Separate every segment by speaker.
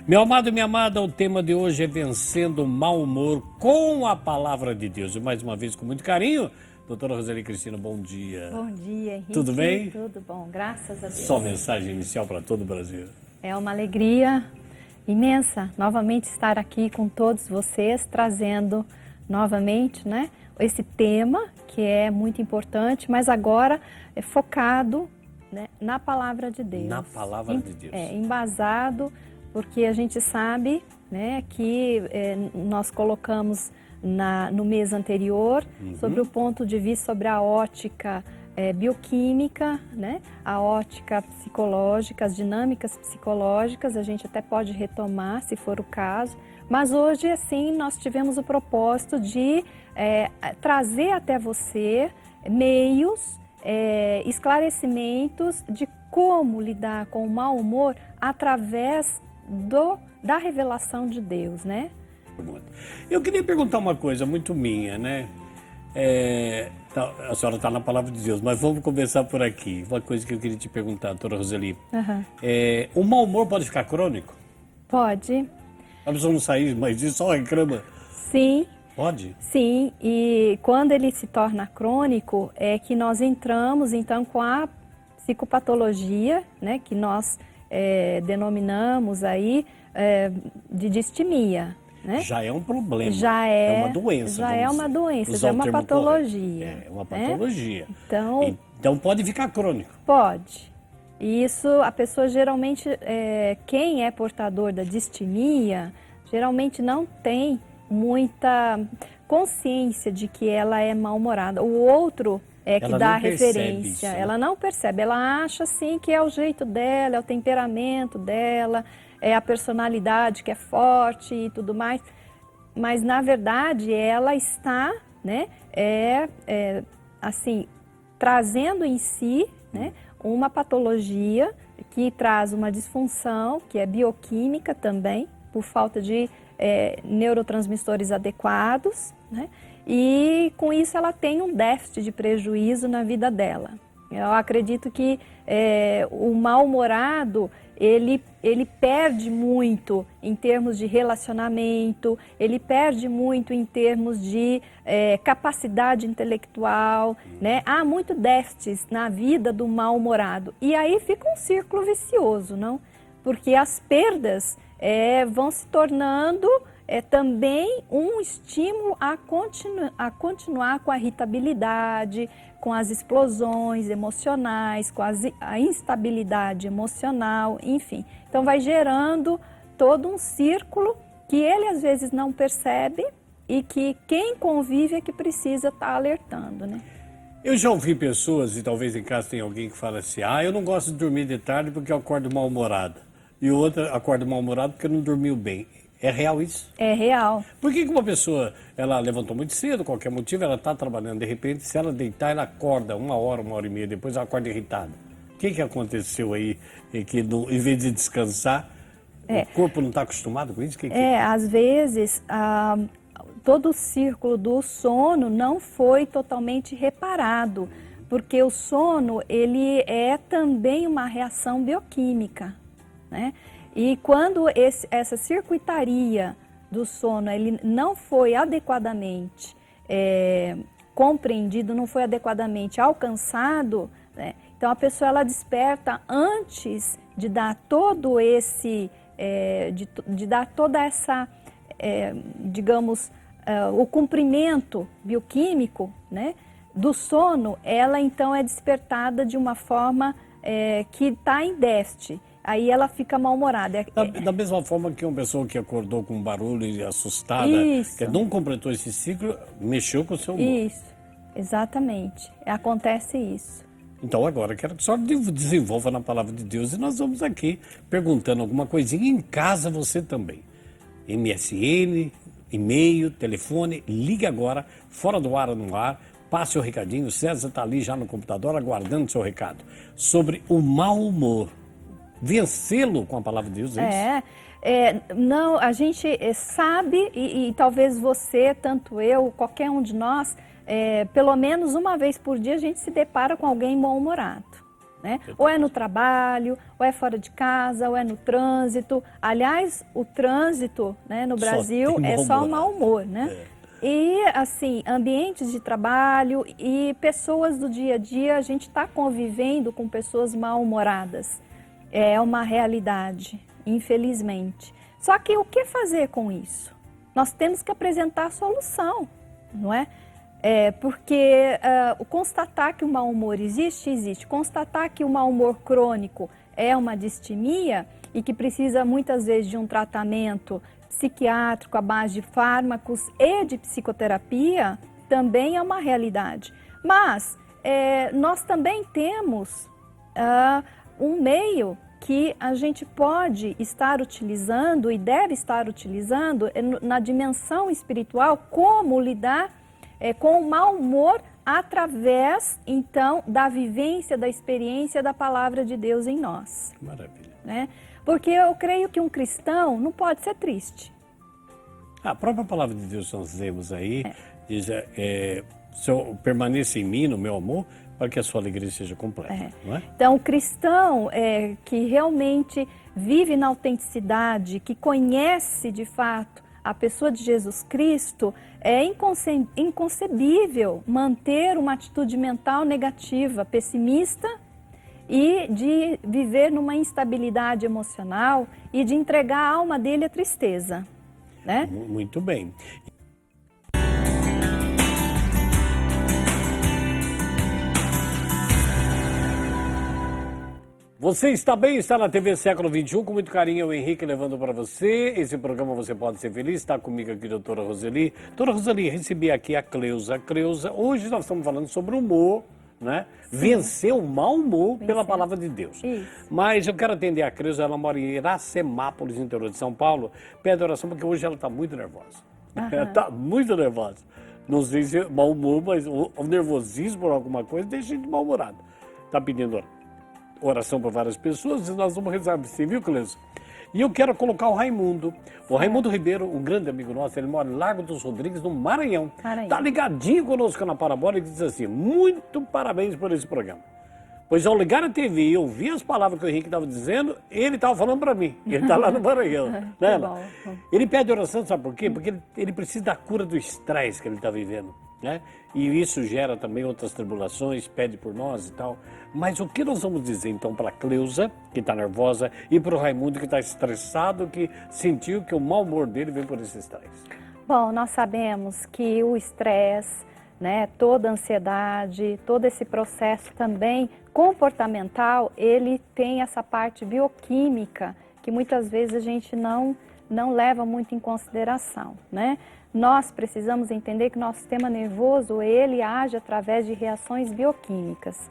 Speaker 1: Meu amado e minha amada, o tema de hoje é vencendo o mau humor com a palavra de Deus. E mais uma vez, com muito carinho, doutora Roseli Cristina, bom dia.
Speaker 2: Bom dia, Henrique.
Speaker 1: Tudo bem?
Speaker 2: Tudo bom, graças a Deus.
Speaker 1: Só mensagem inicial para todo o Brasil.
Speaker 2: É uma alegria imensa novamente estar aqui com todos vocês, trazendo novamente, né, esse tema que é muito importante, mas agora é focado, né, na palavra de Deus.
Speaker 1: Na palavra de Deus.
Speaker 2: Embasado, porque a gente sabe, né, que nós colocamos no mês anterior sobre o ponto de vista sobre a ótica bioquímica, né, a ótica psicológica, as dinâmicas psicológicas. A gente até pode retomar se for o caso, mas hoje assim nós tivemos o propósito de trazer até você meios, esclarecimentos de como lidar com o mau humor através da revelação de Deus, né?
Speaker 1: Eu queria perguntar uma coisa muito minha, né? A senhora está na palavra de Deus, mas vamos começar por aqui. Uma coisa que eu queria te perguntar, doutora Roseli. O mau humor pode ficar crônico?
Speaker 2: Pode.
Speaker 1: A pessoa não sair, mas isso só reclama?
Speaker 2: Sim.
Speaker 1: Pode?
Speaker 2: Sim, e quando ele se torna crônico, é que nós entramos então com a psicopatologia, né, que nós denominamos aí de distimia. Né?
Speaker 1: Já é um problema.
Speaker 2: Já
Speaker 1: é uma doença.
Speaker 2: Já é uma doença, já é uma patologia.
Speaker 1: É uma patologia.
Speaker 2: Né?
Speaker 1: Então pode ficar crônico.
Speaker 2: Pode. E isso, a pessoa geralmente, quem é portador da distimia, geralmente não tem muita consciência de que ela é mal-humorada. O outro que dá a referência.
Speaker 1: Isso, né?
Speaker 2: Ela não percebe, ela acha assim que é o jeito dela, é o temperamento dela, é a personalidade que é forte e tudo mais. Mas na verdade ela está, né, assim, trazendo em si, né, uma patologia que traz uma disfunção, que é bioquímica também, por falta de neurotransmissores adequados, né? E com isso ela tem um déficit de prejuízo na vida dela. Eu acredito que o mal-humorado, ele perde muito em termos de relacionamento, ele perde muito em termos de capacidade intelectual, né? Há muito déficit na vida do mal-humorado. E aí fica um círculo vicioso, não? Porque as perdas vão se tornando também um estímulo a continuar com a irritabilidade, com as explosões emocionais, com a instabilidade emocional, enfim. Então vai gerando todo um círculo que ele às vezes não percebe e que quem convive é que precisa estar alertando, né?
Speaker 1: Eu já ouvi pessoas, e talvez em casa tenha alguém que fala assim, eu não gosto de dormir de tarde porque eu acordo mal-humorado. E outra acorda mal-humorado porque não dormiu bem. É real isso?
Speaker 2: É real.
Speaker 1: Por que uma pessoa, ela levantou muito cedo, qualquer motivo, ela está trabalhando, de repente, se ela deitar, ela acorda 1 hora e meia, depois ela acorda irritada. O que aconteceu aí, que em vez de descansar, o corpo não está acostumado com isso?
Speaker 2: Às vezes, todo o círculo do sono não foi totalmente reparado, porque o sono, ele é também uma reação bioquímica, né? E quando essa circuitaria do sono ele não foi adequadamente compreendido, não foi adequadamente alcançado, né? Então a pessoa ela desperta antes de dar todo esse, de dar toda essa, digamos, o cumprimento bioquímico, né, do sono, ela então é despertada de uma forma que está em déficit. Aí ela fica mal-humorada.
Speaker 1: Da mesma forma que uma pessoa que acordou com um barulho e assustada, que não completou esse ciclo, mexeu com o seu humor.
Speaker 2: Isso, exatamente. Acontece isso.
Speaker 1: Então agora quero que a senhora desenvolva na palavra de Deus e nós vamos aqui perguntando alguma coisinha em casa você também. MSN, e-mail, telefone, ligue agora, fora do ar ou no ar, passe o recadinho. O César está ali já no computador aguardando o seu recado sobre o mau humor. Vencê-lo com a palavra de Deus, é isso?
Speaker 2: Não, a gente sabe, e talvez você, tanto eu, qualquer um de nós, pelo menos uma vez por dia a gente se depara com alguém mal-humorado, né? Ou é no trabalho, ou é fora de casa, ou é no trânsito. Aliás, o trânsito, né, no Brasil é só mau humor, né? E, assim, ambientes de trabalho e pessoas do dia a dia, a gente está convivendo com pessoas mal-humoradas. É uma realidade, infelizmente. Só que o que fazer com isso? Nós temos que apresentar a solução, não é? Porque constatar que o mau humor existe, existe. Constatar que o mau humor crônico é uma distimia e que precisa muitas vezes de um tratamento psiquiátrico à base de fármacos e de psicoterapia, também é uma realidade. Mas nós também temos um meio que a gente pode estar utilizando e deve estar utilizando na dimensão espiritual, como lidar com o mau humor através, então, da vivência, da experiência da palavra de Deus em nós.
Speaker 1: Maravilha.
Speaker 2: Né? Porque eu creio que um cristão não pode ser triste.
Speaker 1: A própria palavra de Deus nós lemos aí, diz, permaneça em mim, no meu amor, para que a sua alegria seja completa, não é?
Speaker 2: Então, o cristão que realmente vive na autenticidade, que conhece de fato a pessoa de Jesus Cristo, é inconcebível manter uma atitude mental negativa, pessimista, e de viver numa instabilidade emocional e de entregar a alma dele à tristeza, né?
Speaker 1: Muito bem. Você está bem? Está na TV Século XXI, com muito carinho, o Henrique levando para você. Esse programa Você Pode Ser Feliz. Está comigo aqui a doutora Roseli. Doutora Roseli, recebi aqui a Cleusa. Cleusa, hoje nós estamos falando sobre humor, né? Sim. Vencer o mau humor pela palavra de Deus. Isso. Mas eu quero atender a Cleusa, ela mora em Iracemápolis, interior de São Paulo. Pede oração porque hoje ela está muito nervosa. Ela está muito nervosa. Não sei se é mau humor, mas o nervosismo por alguma coisa deixa a gente mal-humorado. Está pedindo oração para várias pessoas e nós vamos rezar, você viu, Cleusa? E eu quero colocar o Raimundo. O Raimundo Ribeiro, um grande amigo nosso, ele mora em Largo dos Rodrigues, no Maranhão. Está ligadinho conosco na Parabólica e diz assim, muito parabéns por esse programa. Pois ao ligar a TV e ouvir as palavras que o Henrique estava dizendo, ele estava falando para mim. Ele está lá no Maranhão. Né? Ele pede oração, sabe por quê? Porque ele precisa da cura do estresse que ele está vivendo. Né? E isso gera também outras tribulações, pede por nós e tal. Mas o que nós vamos dizer então para a Cleusa, que está nervosa, e para o Raimundo, que está estressado, que sentiu que o mau humor dele vem por esse estresse?
Speaker 2: Bom, nós sabemos que o estresse, né, toda a ansiedade, todo esse processo também comportamental, ele tem essa parte bioquímica que muitas vezes a gente não leva muito em consideração, né? Nós precisamos entender que nosso sistema nervoso, ele age através de reações bioquímicas.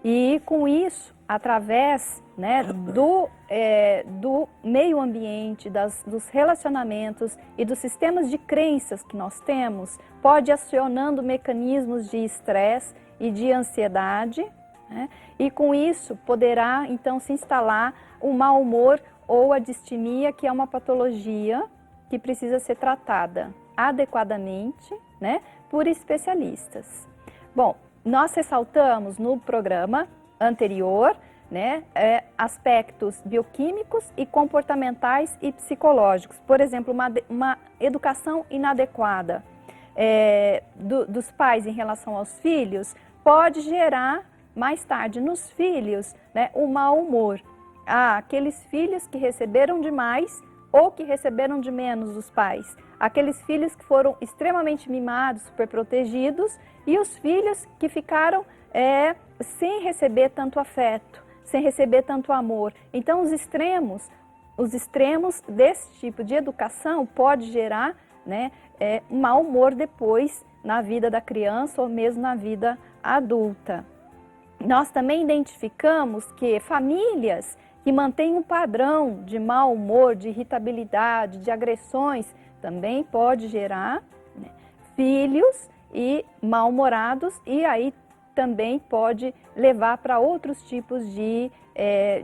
Speaker 2: E com isso, através, né, do meio ambiente, dos relacionamentos e dos sistemas de crenças que nós temos, pode acionando mecanismos de estresse e de ansiedade, né? E com isso poderá então se instalar o mau humor ou a distimia, que é uma patologia que precisa ser tratada adequadamente, né, por especialistas. Bom, nós ressaltamos no programa anterior, né, aspectos bioquímicos e comportamentais e psicológicos. Por exemplo, uma educação inadequada dos pais em relação aos filhos pode gerar mais tarde nos filhos, né, o mau humor. Aqueles filhos que receberam demais ou que receberam de menos dos pais. Aqueles filhos que foram extremamente mimados, superprotegidos, e os filhos que ficaram sem receber tanto afeto, sem receber tanto amor. Então, os extremos desse tipo de educação pode gerar, né, mau humor depois na vida da criança ou mesmo na vida adulta. Nós também identificamos que famílias que mantêm um padrão de mau humor, de irritabilidade, de agressões, também pode gerar, né, filhos e mal-humorados, e aí também pode levar para outros tipos de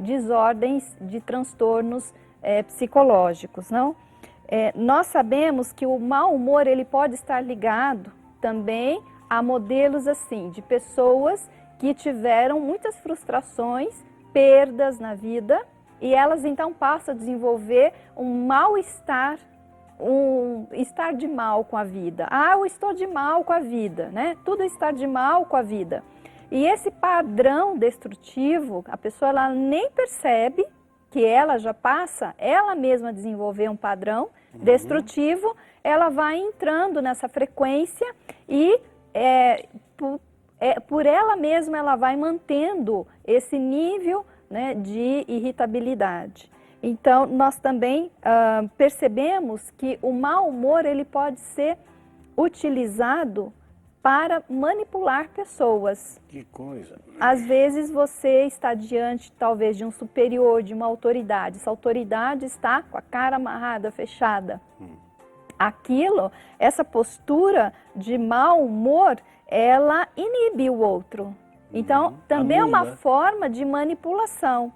Speaker 2: desordens, de transtornos psicológicos, não? Nós sabemos que o mau humor ele pode estar ligado também a modelos assim de pessoas que tiveram muitas frustrações, perdas na vida, e elas então passam a desenvolver um mal-estar, um estar de mal com a vida. Ah, eu estou de mal com a vida, né? Tudo está de mal com a vida. E esse padrão destrutivo, a pessoa ela nem percebe que ela já passa, ela mesma a desenvolver um padrão destrutivo, ela vai entrando nessa frequência e por ela mesma ela vai mantendo esse nível, né, de irritabilidade. Então, nós também percebemos que o mau humor ele pode ser utilizado para manipular pessoas.
Speaker 1: Que coisa.
Speaker 2: Às vezes você está diante, talvez, de um superior, de uma autoridade. Essa autoridade está com a cara amarrada, fechada. Essa postura de mau humor, ela inibe o outro. Então, também é uma forma de manipulação.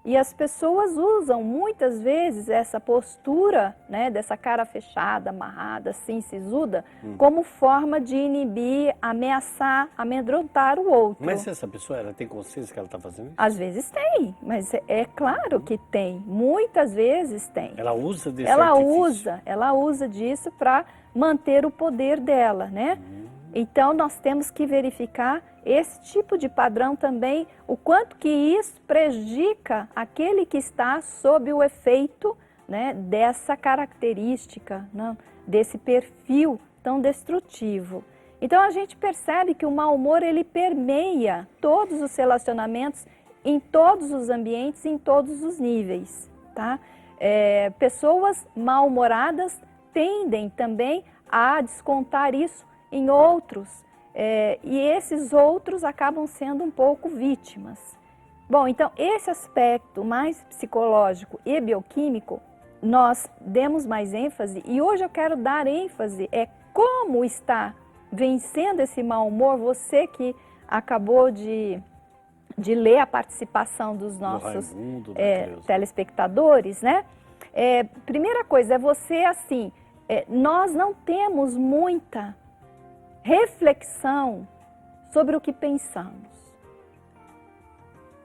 Speaker 2: E as pessoas usam muitas vezes essa postura, né, dessa cara fechada, amarrada, assim, sisuda, como forma de inibir, ameaçar, amedrontar o outro.
Speaker 1: Mas essa pessoa, ela tem consciência que ela está fazendo isso?
Speaker 2: Às vezes tem, mas é claro que tem. Muitas vezes tem.
Speaker 1: Ela usa desse artifício?
Speaker 2: Ela usa disso para manter o poder dela, né? Então, nós temos que verificar esse tipo de padrão também, o quanto que isso prejudica aquele que está sob o efeito, né, dessa característica, né, desse perfil tão destrutivo. Então, a gente percebe que o mau humor, ele permeia todos os relacionamentos, em todos os ambientes, em todos os níveis, tá? Pessoas mal-humoradas tendem também a descontar isso em outros, e esses outros acabam sendo um pouco vítimas. Bom, então esse aspecto mais psicológico e bioquímico, nós demos mais ênfase e hoje eu quero dar ênfase como está vencendo esse mau humor, você que acabou de ler a participação dos nossos telespectadores, né? Primeira coisa é você assim, nós não temos muita reflexão sobre o que pensamos.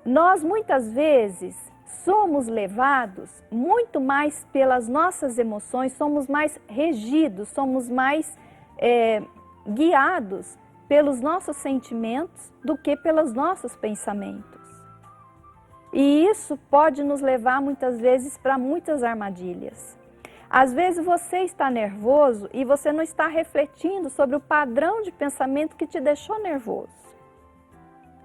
Speaker 2: Nós muitas vezes somos levados muito mais pelas nossas emoções, somos mais regidos, somos mais guiados pelos nossos sentimentos do que pelos nossos pensamentos. E isso pode nos levar muitas vezes para muitas armadilhas. Às vezes você está nervoso e você não está refletindo sobre o padrão de pensamento que te deixou nervoso,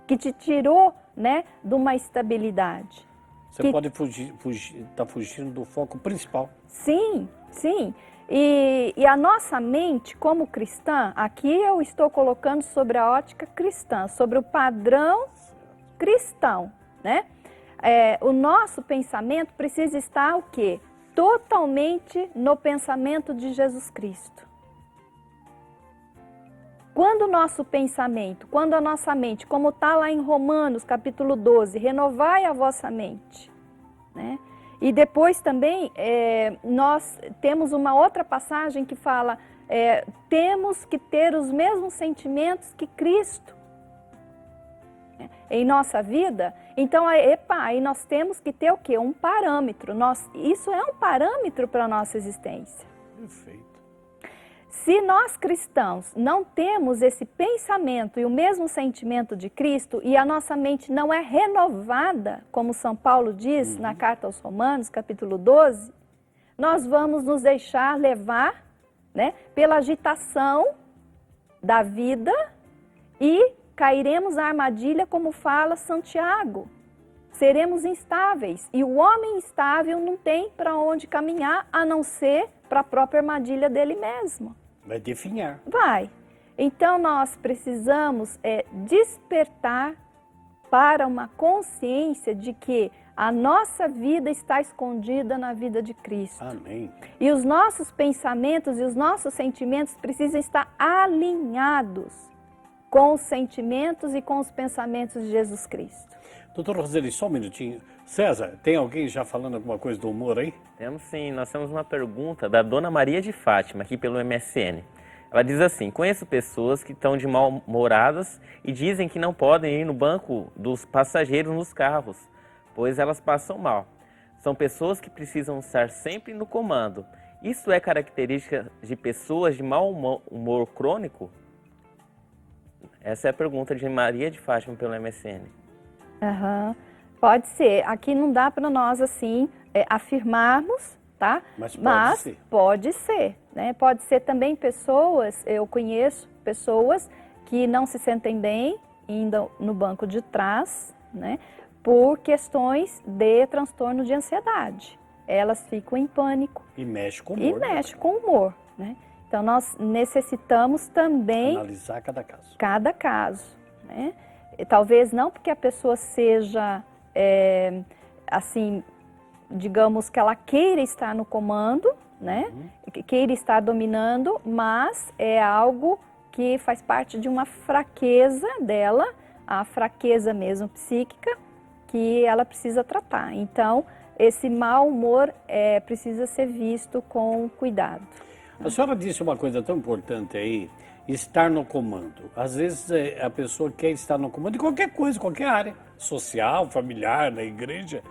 Speaker 2: que te tirou, né, de uma estabilidade.
Speaker 1: Você pode estar fugindo do foco principal.
Speaker 2: Sim, sim. E a nossa mente, como cristã, aqui eu estou colocando sobre a ótica cristã, sobre o padrão cristão, né? O nosso pensamento precisa estar o quê? Totalmente no pensamento de Jesus Cristo. Quando o nosso pensamento, quando a nossa mente, como está lá em Romanos capítulo 12, renovai a vossa mente, né? E depois também nós temos uma outra passagem que fala, temos que ter os mesmos sentimentos que Cristo em nossa vida. Então, aí nós temos que ter o quê? Um parâmetro. Isso é um parâmetro para a nossa existência.
Speaker 1: Perfeito.
Speaker 2: Se nós cristãos não temos esse pensamento e o mesmo sentimento de Cristo e a nossa mente não é renovada, como São Paulo diz na carta aos Romanos, capítulo 12, nós vamos nos deixar levar, né, pela agitação da vida e cairemos na armadilha, como fala Santiago. Seremos instáveis e o homem instável não tem para onde caminhar a não ser para a própria armadilha dele mesmo.
Speaker 1: Vai definhar.
Speaker 2: Vai. Então nós precisamos despertar para uma consciência de que a nossa vida está escondida na vida de Cristo.
Speaker 1: Amém.
Speaker 2: E os nossos pensamentos e os nossos sentimentos precisam estar alinhados com os sentimentos e com os pensamentos de Jesus Cristo.
Speaker 1: Doutor Roseli, só um minutinho. César, tem alguém já falando alguma coisa do humor aí?
Speaker 3: Temos sim, nós temos uma pergunta da Dona Maria de Fátima, aqui pelo MSN. Ela diz assim: conheço pessoas que estão de mal-humoradas e dizem que não podem ir no banco dos passageiros nos carros, pois elas passam mal. São pessoas que precisam estar sempre no comando. Isso é característica de pessoas de mau humor crônico? Essa é a pergunta de Maria de Fátima pelo MSN.
Speaker 2: Aham. Pode ser. Aqui não dá para nós, assim, afirmarmos, tá?
Speaker 1: Mas
Speaker 2: pode ser, né? Pode ser também pessoas, eu conheço pessoas que não se sentem bem indo no banco de trás, né? Por questões de transtorno de ansiedade. Elas ficam em pânico.
Speaker 1: E mexe com o humor.
Speaker 2: E mexe com o humor, né? Então, nós necessitamos também
Speaker 1: analisar cada caso.
Speaker 2: Cada caso, né? E talvez não porque a pessoa seja, assim, digamos que ela queira estar no comando, né? Queira estar dominando, mas é algo que faz parte de uma fraqueza dela, a fraqueza mesmo psíquica, que ela precisa tratar. Então, esse mau humor precisa ser visto com cuidado.
Speaker 1: A senhora disse uma coisa tão importante aí, estar no comando. Às vezes a pessoa quer estar no comando de qualquer coisa, qualquer área, social, familiar, na igreja,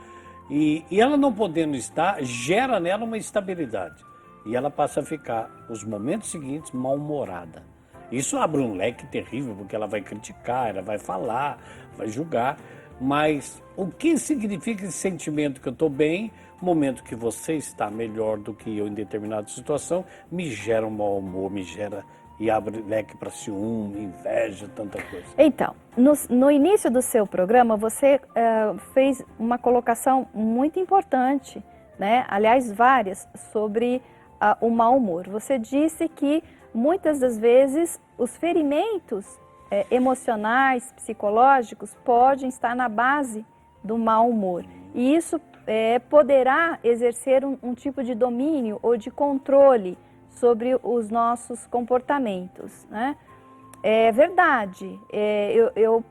Speaker 1: e ela não podendo estar, gera nela uma instabilidade. E ela passa a ficar, os momentos seguintes, mal-humorada. Isso abre um leque terrível, porque ela vai criticar, ela vai falar, vai julgar. Mas o que significa esse sentimento que eu estou bem, momento que você está melhor do que eu em determinada situação, me gera um mau humor, me gera e abre leque para ciúme, inveja, tanta coisa.
Speaker 2: Então, no início do seu programa, você fez uma colocação muito importante, né? Aliás, várias, sobre o mau humor. Você disse que muitas das vezes os ferimentos emocionais, psicológicos, podem estar na base do mau humor. E isso poderá exercer um tipo de domínio ou de controle sobre os nossos comportamentos, né? É verdade, eu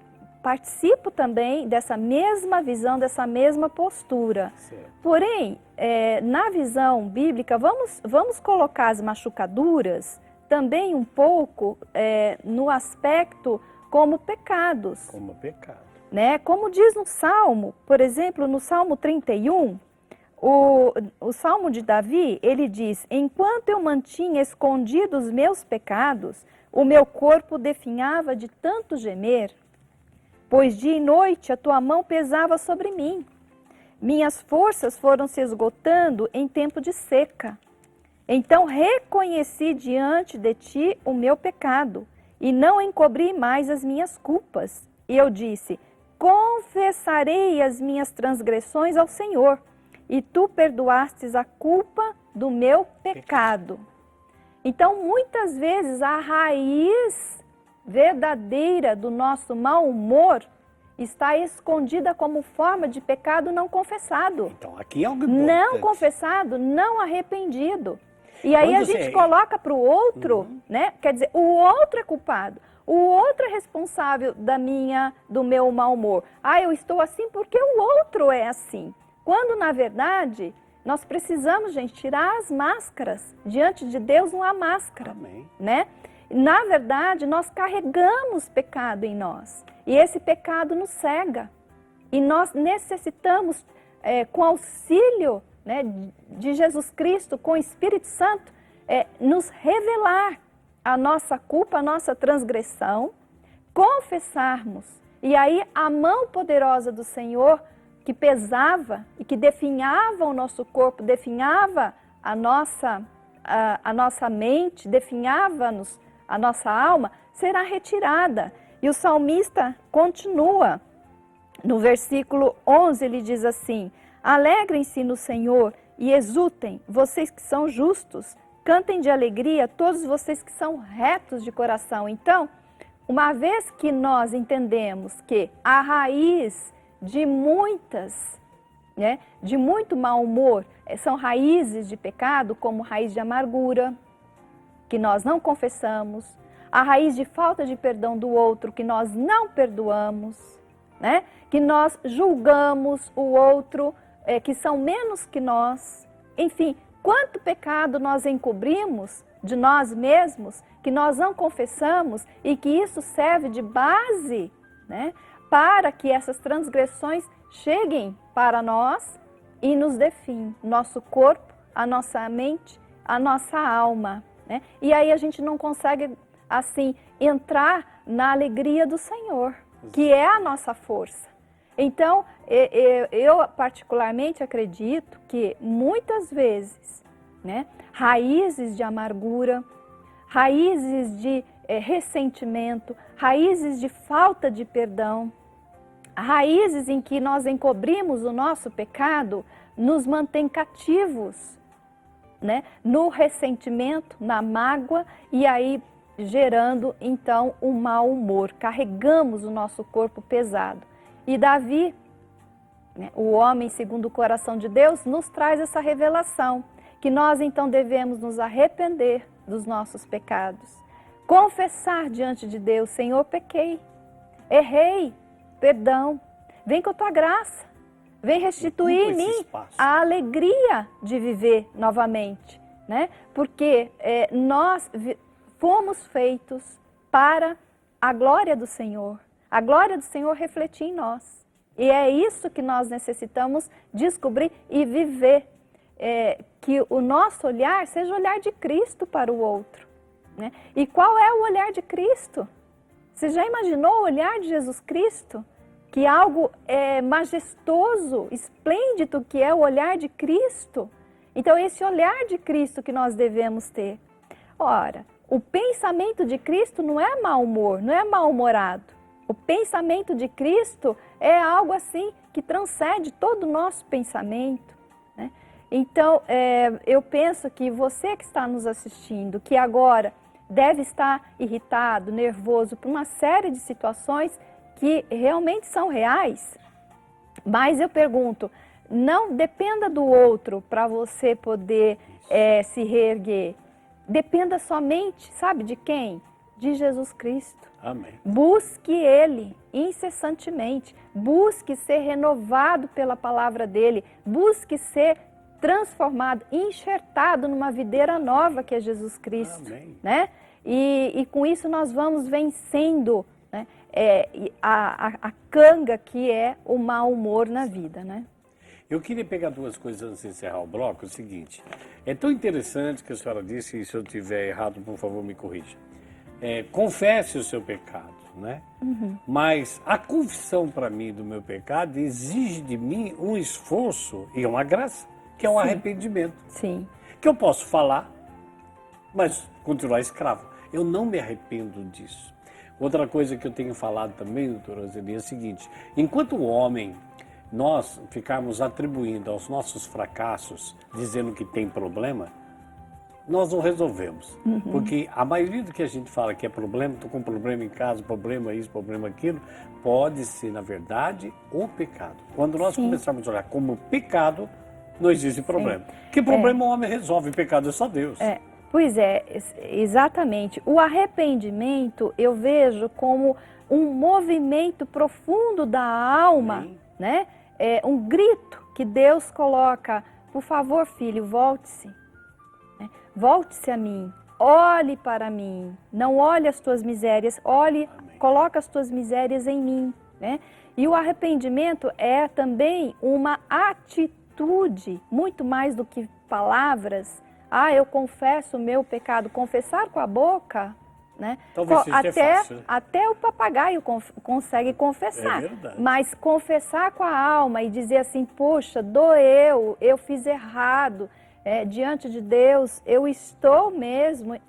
Speaker 2: participo também dessa mesma visão, dessa mesma postura.
Speaker 1: Certo.
Speaker 2: Porém, na visão bíblica, vamos colocar as machucaduras também um pouco no aspecto como pecados.
Speaker 1: Como pecado.
Speaker 2: Né? Como diz no Salmo, por exemplo, no Salmo 31, o Salmo de Davi, ele diz: enquanto eu mantinha escondidos os meus pecados, o meu corpo definhava de tanto gemer, pois dia e noite a tua mão pesava sobre mim. Minhas forças foram se esgotando em tempo de seca. Então reconheci diante de ti o meu pecado e não encobri mais as minhas culpas. E eu disse: confessarei as minhas transgressões ao Senhor, e tu perdoastes a culpa do meu pecado. Então, muitas vezes, a raiz verdadeira do nosso mau humor está escondida como forma de pecado não confessado.
Speaker 1: Então, aqui é algo importante.
Speaker 2: Não confessado, não arrependido. E aí a gente coloca para o outro, né? Quer dizer, o outro é culpado. O outro é responsável do meu mau humor. Eu estou assim porque o outro é assim. Quando, na verdade, nós precisamos, gente, tirar as máscaras. Diante de Deus não há máscara.
Speaker 1: Amém.
Speaker 2: Né? Na verdade, nós carregamos pecado em nós. E esse pecado nos cega. E nós necessitamos, com auxílio, né, de Jesus Cristo, com o Espírito Santo, nos revelar a nossa culpa, a nossa transgressão, confessarmos. E aí a mão poderosa do Senhor, que pesava e que definhava o nosso corpo, definhava a nossa mente, definhava-nos a nossa alma, será retirada. E o salmista continua, no versículo 11, ele diz assim: alegrem-se no Senhor e exultem, vocês que são justos, cantem de alegria todos vocês que são retos de coração. Então, uma vez que nós entendemos que a raiz de de muito mau humor, são raízes de pecado, como raiz de amargura, que nós não confessamos, a raiz de falta de perdão do outro, que nós não perdoamos, né? Que nós julgamos o outro, que são menos que nós. Enfim, quanto pecado nós encobrimos de nós mesmos, que nós não confessamos e que isso serve de base, né, para que essas transgressões cheguem para nós e nos definem, nosso corpo, a nossa mente, a nossa alma, né? E aí a gente não consegue, assim, entrar na alegria do Senhor, que é a nossa força. Então, eu particularmente acredito que muitas vezes, né, raízes de amargura, raízes de ressentimento, raízes de falta de perdão, raízes em que nós encobrimos o nosso pecado, nos mantém cativos, né, no ressentimento, na mágoa, e aí gerando então um mau humor. Carregamos o nosso corpo pesado. E Davi, né, o homem segundo o coração de Deus, nos traz essa revelação, que nós então devemos nos arrepender dos nossos pecados, confessar diante de Deus: Senhor, pequei, errei, perdão, vem com a tua graça, vem restituir em mim a alegria de viver novamente, né? Porque nós fomos feitos para a glória do Senhor, a glória do Senhor refletir em nós. E é isso que nós necessitamos descobrir e viver, que o nosso olhar seja o olhar de Cristo para o outro, né? E qual é o olhar de Cristo? Você já imaginou o olhar de Jesus Cristo? Que algo majestoso, esplêndido que é o olhar de Cristo. Então, esse olhar de Cristo que nós devemos ter. Ora, o pensamento de Cristo não é mau humor, não é mal-humorado. O pensamento de Cristo é algo assim que transcende todo o nosso pensamento, né? Então, eu penso que você que está nos assistindo, que agora deve estar irritado, nervoso por uma série de situações que realmente são reais, mas eu pergunto, não dependa do outro para você poder se reerguer. Dependa somente, sabe de quem? De Jesus Cristo.
Speaker 1: Amém.
Speaker 2: Busque Ele incessantemente, busque ser renovado pela palavra dEle, busque ser transformado, enxertado numa videira nova que é Jesus Cristo.
Speaker 1: Amém.
Speaker 2: Né? E com isso nós vamos vencendo, né, a canga que é o mau humor na vida, né?
Speaker 1: Eu queria pegar duas coisas antes de encerrar o bloco. É o seguinte, é tão interessante que a senhora disse, e se eu estiver errado, por favor, me corrija. Confesse o seu pecado, né? Uhum. Mas a confissão para mim do meu pecado exige de mim um esforço e uma graça, que é um arrependimento.
Speaker 2: Sim.
Speaker 1: Que eu posso falar, mas continuar escravo. Eu não me arrependo disso. Outra coisa que eu tenho falado também, doutora Roseli, é o seguinte: enquanto o homem, nós ficarmos atribuindo aos nossos fracassos, dizendo que tem problema, nós não resolvemos. Uhum. Porque a maioria do que a gente fala que é problema, estou com problema em casa, problema isso, problema aquilo, pode ser, na verdade, o pecado. Quando nós começarmos a olhar como pecado, não existe problema. Que problema o homem resolve? Pecado é só Deus.
Speaker 2: Pois é, exatamente. O arrependimento eu vejo como um movimento profundo da alma, né? Um grito que Deus coloca: por favor, filho, volte-se. Volte-se a mim, olhe para mim, não olhe as tuas misérias, olhe, coloca as tuas misérias em mim, né? E o arrependimento é também uma atitude, muito mais do que palavras. Eu confesso o meu pecado. Confessar com a boca, né?
Speaker 1: Talvez seja fácil, né?
Speaker 2: Até o papagaio consegue confessar.
Speaker 1: É verdade.
Speaker 2: Mas confessar com a alma e dizer assim: poxa, doeu, eu fiz errado. Diante de Deus, eu estou mesmo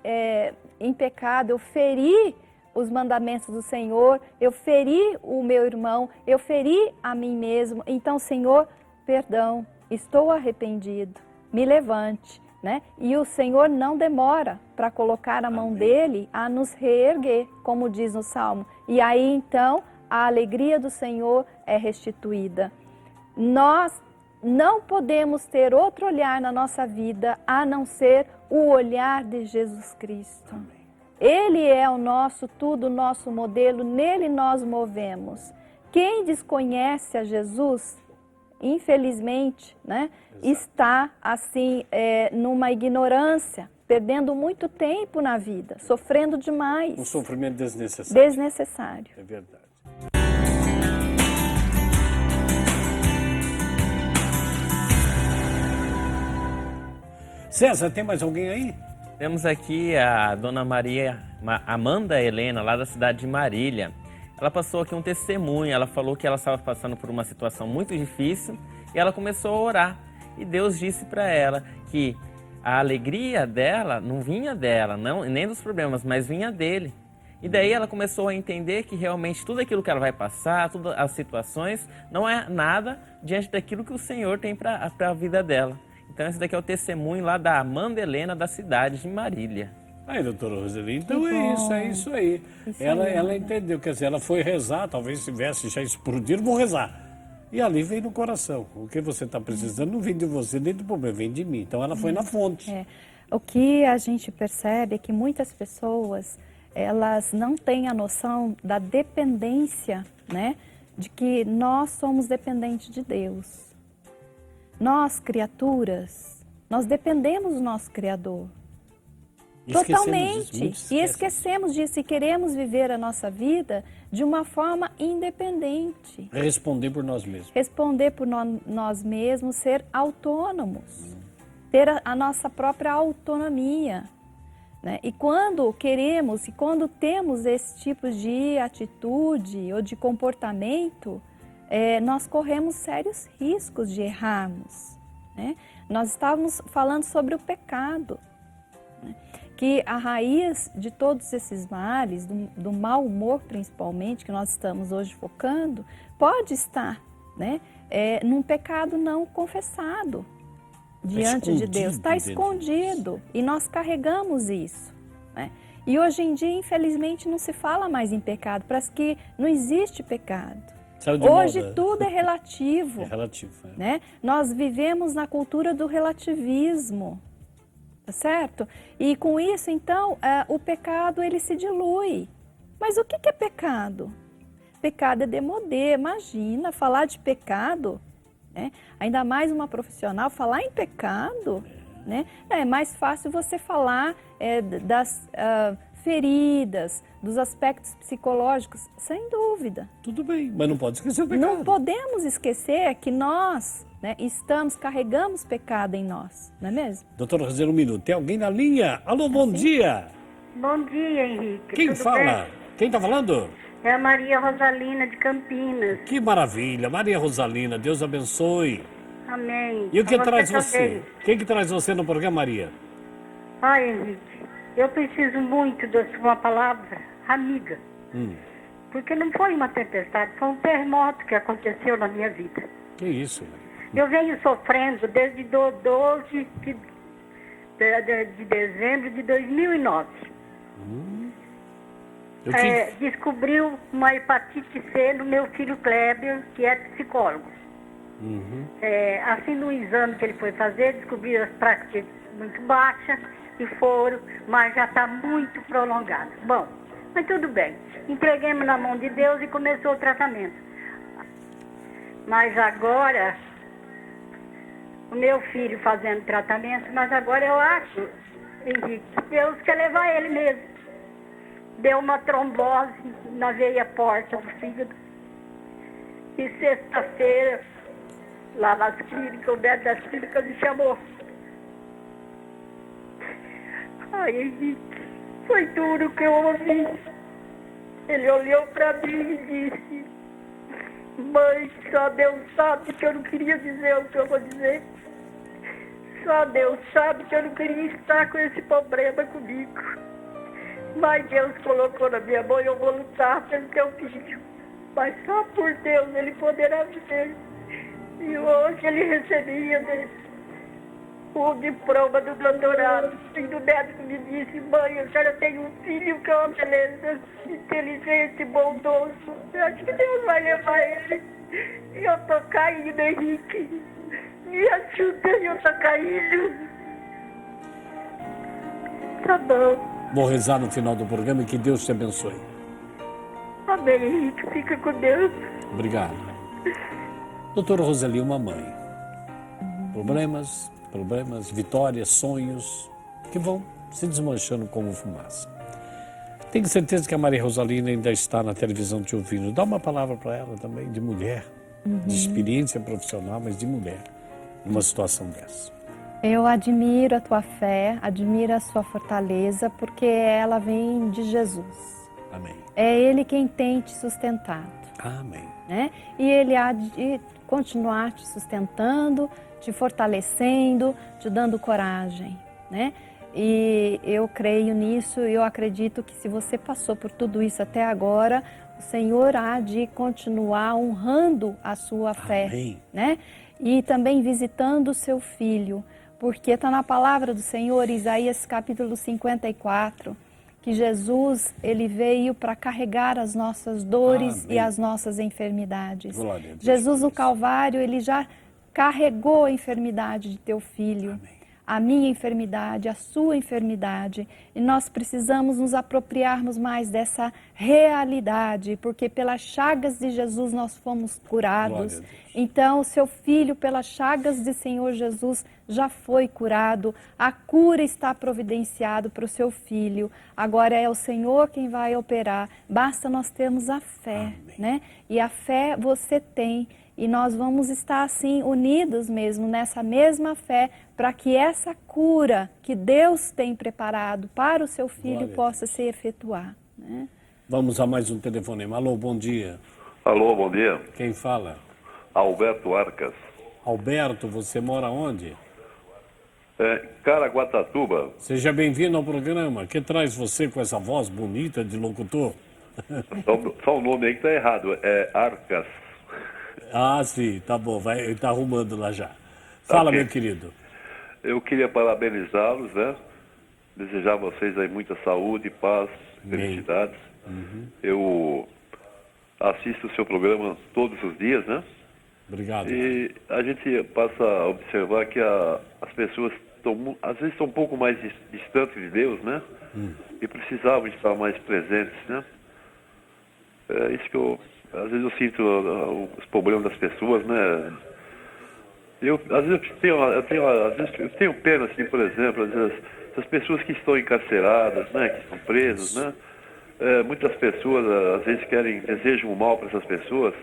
Speaker 2: em pecado, eu feri os mandamentos do Senhor, eu feri o meu irmão, eu feri a mim mesmo. Então, Senhor, perdão, estou arrependido, me levante, né? E o Senhor não demora para colocar a mão dele a nos reerguer, como diz no Salmo. E aí, então, a alegria do Senhor é restituída. Nós não podemos ter outro olhar na nossa vida a não ser o olhar de Jesus Cristo. Amém. Ele é o nosso tudo, o nosso modelo, nele nós movemos. Quem desconhece a Jesus, infelizmente, né, está assim numa ignorância, perdendo muito tempo na vida, sofrendo demais.
Speaker 1: Um sofrimento desnecessário.
Speaker 2: Desnecessário.
Speaker 1: É verdade. César, tem mais alguém aí?
Speaker 3: Temos aqui a dona Maria Amanda Helena, lá da cidade de Marília. Ela passou aqui um testemunho, ela falou que ela estava passando por uma situação muito difícil e ela começou a orar. E Deus disse para ela que a alegria dela não vinha dela, não, nem dos problemas, mas vinha dele. E daí ela começou a entender que realmente tudo aquilo que ela vai passar, todas as situações, não é nada diante daquilo que o Senhor tem para a vida dela. Então esse daqui é o testemunho lá da Amanda Helena, da cidade de Marília.
Speaker 1: Aí, doutora Roseli, então é isso aí. Ela entendeu, quer dizer, ela foi rezar, talvez tivesse já explodido, vou rezar. E ali vem no coração. O que você está precisando não vem de você, nem do problema, vem de mim. Então ela foi na fonte.
Speaker 2: O que a gente percebe é que muitas pessoas, elas não têm a noção da dependência, né? De que nós somos dependentes de Deus. Nós, criaturas, nós dependemos do nosso Criador. Totalmente. E esquecemos disso e queremos viver a nossa vida de uma forma independente.
Speaker 1: Responder por nós mesmos.
Speaker 2: Responder por nós mesmos, ser autônomos. Ter a nossa própria autonomia. Né? E quando queremos e quando temos esse tipo de atitude ou de comportamento, nós corremos sérios riscos de errarmos. Né? Nós estávamos falando sobre o pecado. Né? Que a raiz de todos esses males, do mau humor principalmente, que nós estamos hoje focando, pode estar, né, num pecado não confessado diante de Deus. Está escondido e nós carregamos isso. Né? E hoje em dia, infelizmente, não se fala mais em pecado, parece que não existe pecado. Hoje tudo é relativo.
Speaker 1: É relativo.
Speaker 2: Né? Nós vivemos na cultura do relativismo. Tá certo? E com isso, então, o pecado, ele se dilui. Mas o que é pecado? Pecado é demodê. Imagina, falar de pecado, né? Ainda mais uma profissional, falar em pecado, né? É mais fácil você falar das feridas, dos aspectos psicológicos, sem dúvida.
Speaker 1: Tudo bem, mas não pode esquecer o pecado.
Speaker 2: Não podemos esquecer que nós, né, carregamos pecado em nós, não é mesmo?
Speaker 1: Doutora Roseli, um minuto. Tem alguém na linha? Alô, bom dia.
Speaker 4: Bom dia, Henrique.
Speaker 1: Quem
Speaker 4: Tudo
Speaker 1: fala?
Speaker 4: bem?
Speaker 1: Quem está falando?
Speaker 4: É a Maria Rosalina de Campinas.
Speaker 1: Que maravilha. Maria Rosalina, Deus abençoe.
Speaker 4: Amém.
Speaker 1: E o que
Speaker 4: A
Speaker 1: traz
Speaker 4: também.
Speaker 1: você? Quem que traz você no programa, Maria?
Speaker 4: Ai, Henrique, eu preciso muito da sua palavra, amiga. Porque não foi uma tempestade, foi um terremoto que aconteceu na minha vida.
Speaker 1: Que isso?
Speaker 4: Eu venho sofrendo desde 12 de dezembro de 2009. Descobriu uma hepatite C no meu filho Kleber, que é psicólogo. Assim, no exame que ele foi fazer, descobriu as práticas muito baixas e mas já está muito prolongado. Bom, mas tudo bem. Entreguemos na mão de Deus e começou o tratamento. Mas agora, o meu filho fazendo tratamento, mas agora eu acho, Henrique, Deus quer levar ele mesmo. Deu uma trombose na veia porta do fígado. E sexta-feira, lá nas clínicas, o médico das clínicas me chamou. Ai, Henrique, foi duro que eu ouvi. Ele olhou para mim e disse: mãe, só Deus sabe que eu não queria dizer o que eu vou dizer. Só Deus sabe que eu não queria estar com esse problema comigo. Mas Deus colocou na minha mão e eu vou lutar pelo teu filho. Mas só por Deus ele poderá viver. E hoje ele recebia o diploma do doutorado. E o médico me disse: mãe, a senhora tem um filho que é uma beleza, inteligente, bondoso. Eu acho que Deus vai levar ele. E eu tô caindo, Henrique. Me ajuda, eu tô caindo. Tá bom.
Speaker 1: Vou rezar no final do programa e que Deus te abençoe.
Speaker 4: Amém, Henrique. Fica com Deus.
Speaker 1: Obrigado. Doutora Roseli, uma mãe. Problemas, vitórias, sonhos que vão se desmanchando como fumaça. Tenho certeza que a Maria Rosalina ainda está na televisão te ouvindo. Dá uma palavra para ela também, de mulher, de experiência profissional, mas de mulher, numa situação dessa.
Speaker 2: Eu admiro a tua fé, admiro a sua fortaleza, porque ela vem de Jesus.
Speaker 1: Amém.
Speaker 2: É Ele quem tem te sustentado.
Speaker 1: Amém.
Speaker 2: Né? E Ele há de continuar te sustentando, te fortalecendo, te dando coragem, né? E eu creio nisso, eu acredito que se você passou por tudo isso até agora, o Senhor há de continuar honrando a sua fé,
Speaker 1: Amém.
Speaker 2: né? E também visitando o seu filho, porque está na palavra do Senhor, Isaías capítulo 54, que Jesus, ele veio para carregar as nossas dores
Speaker 1: Amém.
Speaker 2: e as nossas enfermidades.
Speaker 1: Glória a Deus
Speaker 2: Jesus
Speaker 1: por
Speaker 2: no
Speaker 1: isso.
Speaker 2: Calvário, ele já carregou a enfermidade de teu filho.
Speaker 1: Amém.
Speaker 2: A minha enfermidade, a sua enfermidade. E nós precisamos nos apropriarmos mais dessa realidade, porque pelas chagas de Jesus nós fomos curados.
Speaker 1: Glória a Deus.
Speaker 2: Então, o seu filho, pelas chagas de Senhor Jesus, já foi curado. A cura está providenciada para o seu filho. Agora é o Senhor quem vai operar. Basta nós termos a fé, né? E a fé você tem. E nós vamos estar assim unidos mesmo, nessa mesma fé, para que essa cura que Deus tem preparado para o seu filho
Speaker 1: Glória a
Speaker 2: possa se efetuar, né?
Speaker 1: Vamos a mais um telefonema. Alô, bom dia.
Speaker 5: Alô, bom dia.
Speaker 1: Quem fala?
Speaker 5: Alberto Arcas.
Speaker 1: Alberto, você mora onde?
Speaker 5: Caraguatatuba.
Speaker 1: Seja bem-vindo ao programa. Que traz você com essa voz bonita de locutor?
Speaker 5: Só o nome aí que tá errado. É Arcas.
Speaker 1: Ah, sim, tá bom. Vai, tá arrumando lá já. Fala,
Speaker 5: Ok.
Speaker 1: meu querido.
Speaker 5: Eu queria parabenizá-los, né? Desejar a vocês aí muita saúde, paz,
Speaker 1: Amém.
Speaker 5: felicidades. Eu assisto o seu programa todos os dias, né?
Speaker 1: Obrigado.
Speaker 5: E a gente passa a observar que as pessoas às vezes estão um pouco mais distantes de Deus, né? E precisavam estar mais presentes, né? É isso que às vezes eu sinto os problemas das pessoas, né? Às vezes eu tenho pena, assim, por exemplo, às vezes, essas pessoas que estão encarceradas, né? Que estão presas, né? Muitas pessoas, às vezes, desejam o mal para essas pessoas.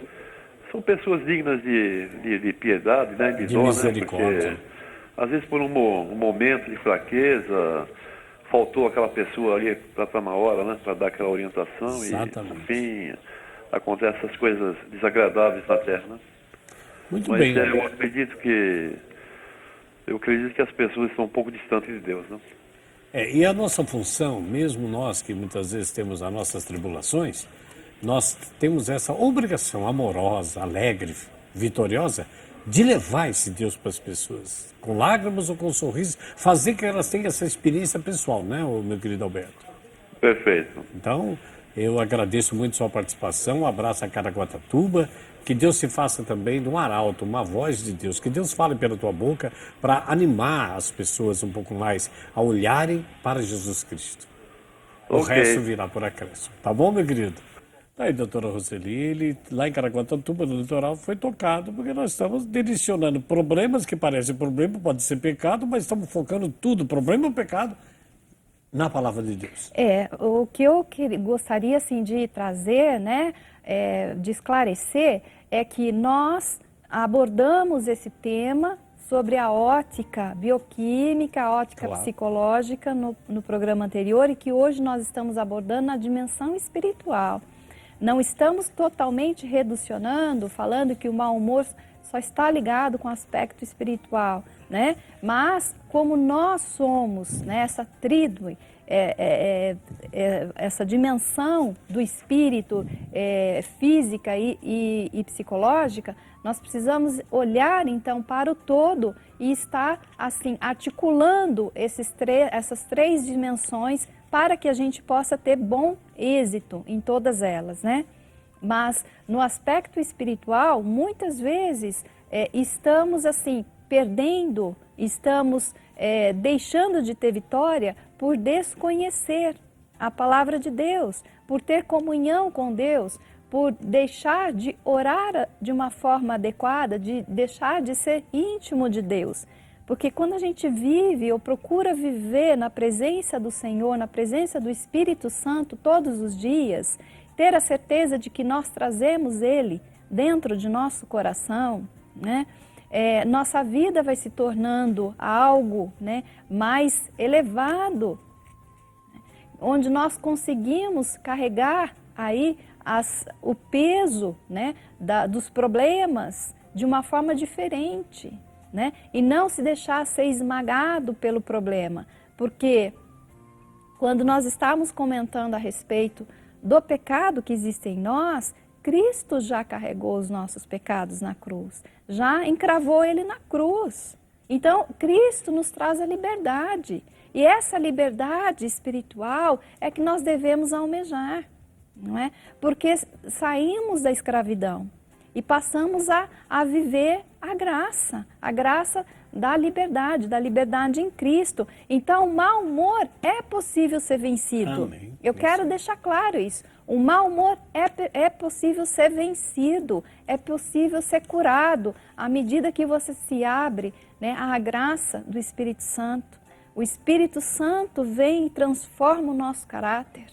Speaker 5: São pessoas dignas de piedade, né? De dó, né?
Speaker 1: misericórdia.
Speaker 5: Porque, às vezes, por um momento de fraqueza, faltou aquela pessoa ali para estar na hora, né? Para dar aquela orientação.
Speaker 1: Exatamente.
Speaker 5: E, enfim, acontecem essas coisas desagradáveis na Terra, né?
Speaker 1: Muito
Speaker 5: Mas
Speaker 1: bem.
Speaker 5: eu acredito que as pessoas estão um pouco distantes de Deus, né?
Speaker 1: E a nossa função, mesmo nós que muitas vezes temos as nossas tribulações, nós temos essa obrigação amorosa, alegre, vitoriosa, de levar esse Deus para as pessoas, com lágrimas ou com sorrisos, fazer que elas tenham essa experiência pessoal, né, meu querido Alberto?
Speaker 5: Perfeito.
Speaker 1: Então, eu agradeço muito sua participação, um abraço a Caraguatatuba, que Deus se faça também de um arauto, uma voz de Deus, que Deus fale pela tua boca para animar as pessoas um pouco mais a olharem para Jesus Cristo. O
Speaker 5: Ok.
Speaker 1: resto virá por acréscimo. Tá bom, meu querido? Tá aí, doutora Roseli, ele lá em Caraguatatuba, no litoral, foi tocado, porque nós estamos direcionando problemas que parecem problema, pode ser pecado, mas estamos focando tudo, problema ou pecado, na palavra de Deus.
Speaker 2: O que eu gostaria assim, de trazer, né, de esclarecer, é que nós abordamos esse tema sobre a ótica bioquímica, a ótica
Speaker 1: Claro.
Speaker 2: psicológica no programa anterior e que hoje nós estamos abordando na dimensão espiritual. Não estamos totalmente reducionando, falando que o mau humor só está ligado com o aspecto espiritual, né? Mas como nós somos, né, essa tríade, essa dimensão do espírito física e psicológica, nós precisamos olhar então para o todo e estar assim articulando essas três dimensões para que a gente possa ter bom êxito em todas elas, né? Mas no aspecto espiritual, muitas vezes estamos assim perdendo, estamos deixando de ter vitória por desconhecer a palavra de Deus, por ter comunhão com Deus, por deixar de orar de uma forma adequada, de deixar de ser íntimo de Deus. Porque quando a gente vive ou procura viver na presença do Senhor, na presença do Espírito Santo todos os dias, ter a certeza de que nós trazemos Ele dentro de nosso coração, né? Nossa vida vai se tornando algo, né, mais elevado, onde nós conseguimos carregar aí o peso, né, dos problemas de uma forma diferente, né? E não se deixar ser esmagado pelo problema, porque quando nós estávamos comentando a respeito do pecado que existe em nós, Cristo já carregou os nossos pecados na cruz, já encravou ele na cruz. Então, Cristo nos traz a liberdade. E essa liberdade espiritual é que nós devemos almejar, não é? Porque saímos da escravidão e passamos a viver a graça da liberdade em Cristo. Então, o mau humor é possível ser vencido.
Speaker 1: Amém.
Speaker 2: Eu quero deixar claro isso. O mau humor é possível ser vencido, é possível ser curado à medida que você se abre, né, à graça do Espírito Santo. O Espírito Santo vem e transforma o nosso caráter,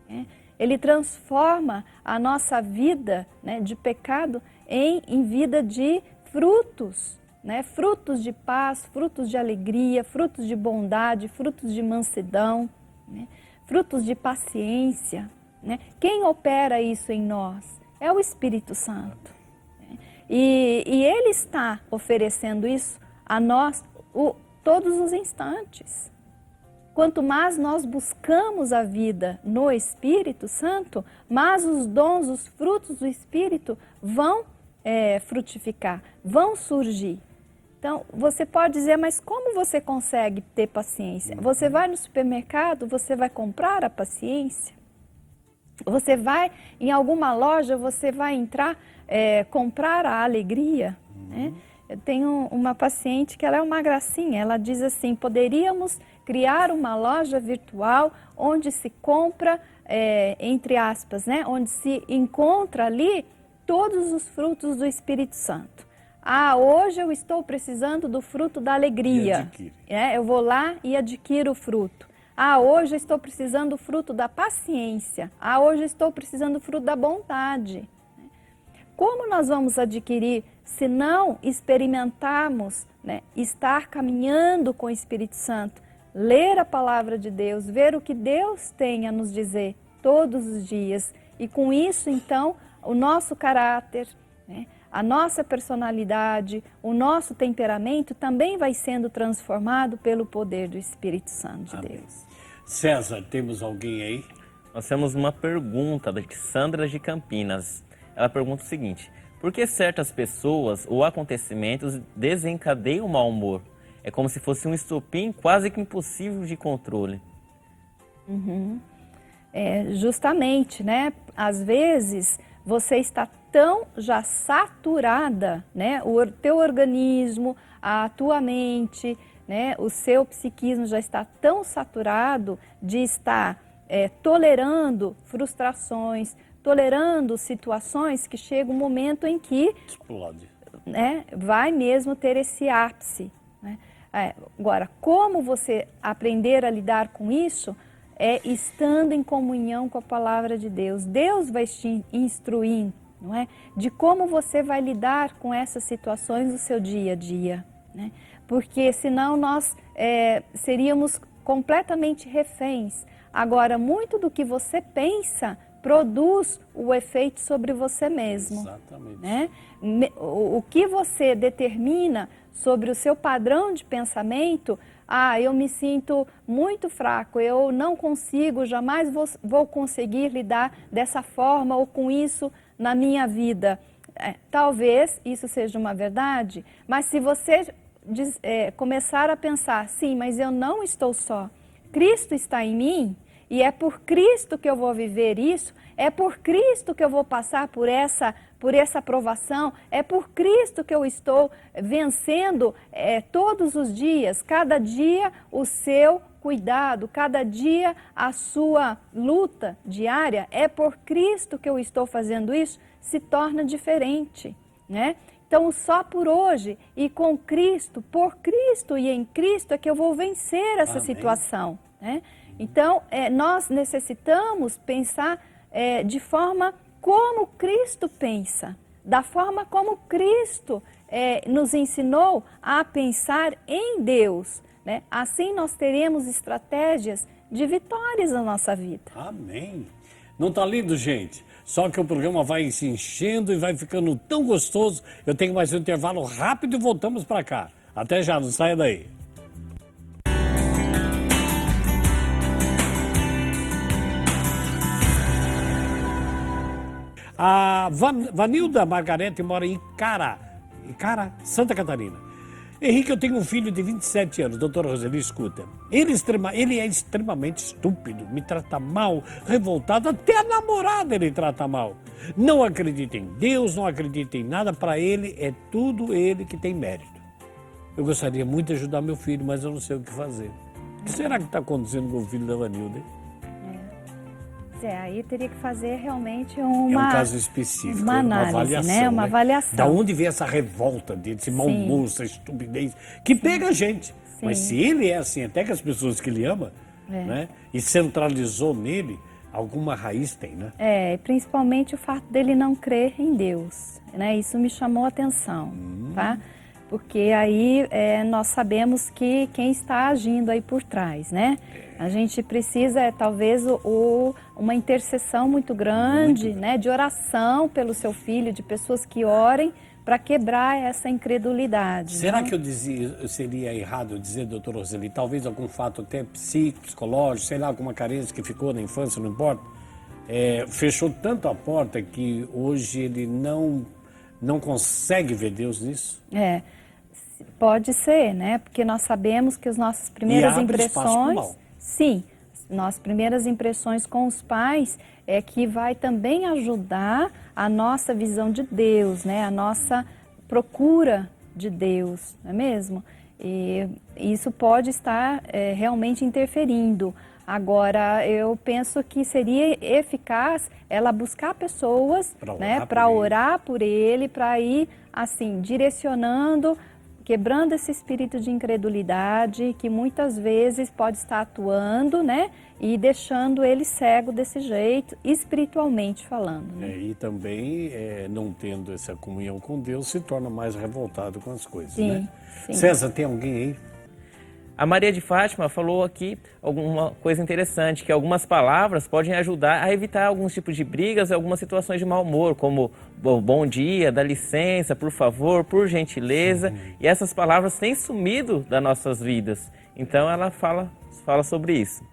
Speaker 2: né? Ele transforma a nossa vida, né, de pecado em vida de frutos, né? Frutos de paz, frutos de alegria, frutos de bondade, frutos de mansidão, né? Frutos de paciência, né? Quem opera isso em nós? É o Espírito Santo, né? E Ele está oferecendo isso a nós todos os instantes. Quanto mais nós buscamos a vida no Espírito Santo, mais os dons, os frutos do Espírito vão frutificar, vão surgir. Então, você pode dizer, mas como você consegue ter paciência? Você vai no supermercado, você vai comprar a paciência? Você vai em alguma loja, você vai entrar, comprar a alegria, né? Eu tenho uma paciente que ela é uma gracinha, ela diz assim, poderíamos criar uma loja virtual onde se compra, entre aspas, né, onde se encontra ali todos os frutos do Espírito Santo. Ah, hoje eu estou precisando do fruto da alegria. Eu vou lá e adquiro o fruto. Ah, hoje eu estou precisando do fruto da paciência. Ah, hoje eu estou precisando do fruto da bondade. Como nós vamos adquirir se não experimentarmos, né, estar caminhando com o Espírito Santo, ler a palavra de Deus, ver o que Deus tem a nos dizer todos os dias e com isso então o nosso caráter, né, a nossa personalidade, o nosso temperamento também vai sendo transformado pelo poder do Espírito Santo de Deus.
Speaker 1: César, temos alguém aí?
Speaker 3: Nós temos uma pergunta de Sandra de Campinas. Ela pergunta o seguinte: por que certas pessoas ou acontecimentos desencadeiam o mau humor? É como se fosse um estopim quase que impossível de controle.
Speaker 2: Justamente, né? Às vezes você está tão já saturada, né? O teu organismo, a tua mente, né? O seu psiquismo já está tão saturado de estar tolerando frustrações, tolerando situações que chega um momento em que
Speaker 1: explode,
Speaker 2: né, vai mesmo ter esse ápice, né? Agora, como você aprender a lidar com isso é estando em comunhão com a palavra de Deus. Deus vai te instruindo, não é? De como você vai lidar com essas situações no seu dia a dia, né? Porque senão nós seríamos completamente reféns. Agora, muito do que você pensa produz o efeito sobre você mesmo.
Speaker 1: Exatamente.
Speaker 2: Né? O que você determina sobre o seu padrão de pensamento, eu me sinto muito fraco, eu não consigo, jamais vou conseguir lidar dessa forma ou com isso na minha vida. Talvez isso seja uma verdade, mas se você começar a pensar, sim, mas eu não estou só, Cristo está em mim, e é por Cristo que eu vou viver isso, é por Cristo que eu vou passar por essa provação, é por Cristo que eu estou vencendo todos os dias, cada dia o seu cuidado, cada dia a sua luta diária, é por Cristo que eu estou fazendo isso, se torna diferente, né? Então, só por hoje e com Cristo, por Cristo e em Cristo é que eu vou vencer essa
Speaker 1: Amém.
Speaker 2: situação, né? Então, nós necessitamos pensar de forma como Cristo pensa, da forma como Cristo nos ensinou a pensar em Deus, né? Assim nós teremos estratégias de vitórias na nossa vida.
Speaker 1: Amém. Não tá lindo, gente? Só que o programa vai se enchendo e vai ficando tão gostoso. Eu tenho mais um intervalo rápido e voltamos para cá. Até já, não saia daí. A Vanilda Margarete mora em Icara, Santa Catarina. Henrique, eu tenho um filho de 27 anos, doutora Roseli, escuta. Ele é extremamente estúpido, me trata mal, revoltado, até a namorada ele trata mal. Não acredita em Deus, não acredita em nada, para ele é tudo ele que tem mérito. Eu gostaria muito de ajudar meu filho, mas eu não sei o que fazer. O que será que está acontecendo com o filho da Vanilda, hein?
Speaker 2: Aí teria que fazer realmente
Speaker 1: É um
Speaker 2: uma,
Speaker 1: caso específico,
Speaker 2: uma análise,
Speaker 1: avaliação,
Speaker 2: né? Uma avaliação.
Speaker 1: Da onde vem essa revolta dele, esse mau humor, essa estupidez, que pega a gente.
Speaker 2: Sim.
Speaker 1: Mas se ele é assim, até que as pessoas que ele ama, né? E centralizou nele, alguma raiz tem, né?
Speaker 2: Principalmente o fato dele não crer em Deus, né? Isso me chamou a atenção, tá? Porque aí nós sabemos que quem está agindo aí por trás, né? A gente precisa, talvez, uma intercessão muito grande, né? De oração pelo seu filho, de pessoas que orem para quebrar essa incredulidade.
Speaker 1: Será
Speaker 2: né?
Speaker 1: que eu seria errado dizer, doutor Roseli, talvez algum fato até psicológico, sei lá, alguma carência que ficou na infância, não importa, fechou tanto a porta que hoje ele não consegue ver Deus nisso?
Speaker 2: Pode ser, né? Porque nós sabemos que as nossas primeiras impressões... Sim, nossas primeiras impressões com os pais é que vai também ajudar a nossa visão de Deus, né? A nossa procura de Deus, não é mesmo? E isso pode estar realmente interferindo. Agora, eu penso que seria eficaz ela buscar pessoas para orar por ele, para ir assim, direcionando, quebrando esse espírito de incredulidade que muitas vezes pode estar atuando, né? E deixando ele cego desse jeito, espiritualmente falando. Né?
Speaker 1: E também, não tendo essa comunhão com Deus, se torna mais revoltado com as coisas,
Speaker 2: sim,
Speaker 1: né?
Speaker 2: Sim.
Speaker 1: César, tem alguém aí?
Speaker 3: A Maria de Fátima falou aqui alguma coisa interessante, que algumas palavras podem ajudar a evitar alguns tipos de brigas e algumas situações de mau humor, como bom dia, dá licença, por favor, por gentileza. E essas palavras têm sumido das nossas vidas. Então ela fala sobre isso.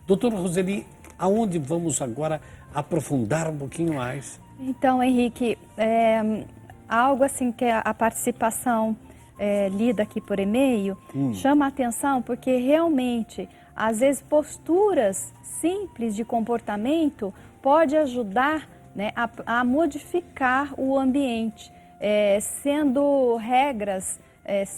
Speaker 1: Doutora Roseli, aonde vamos agora aprofundar um pouquinho mais?
Speaker 2: Então, Henrique, algo assim que a participação lida aqui por e-mail chama a atenção porque realmente, às vezes, posturas simples de comportamento pode ajudar, né, a modificar o ambiente, sendo regras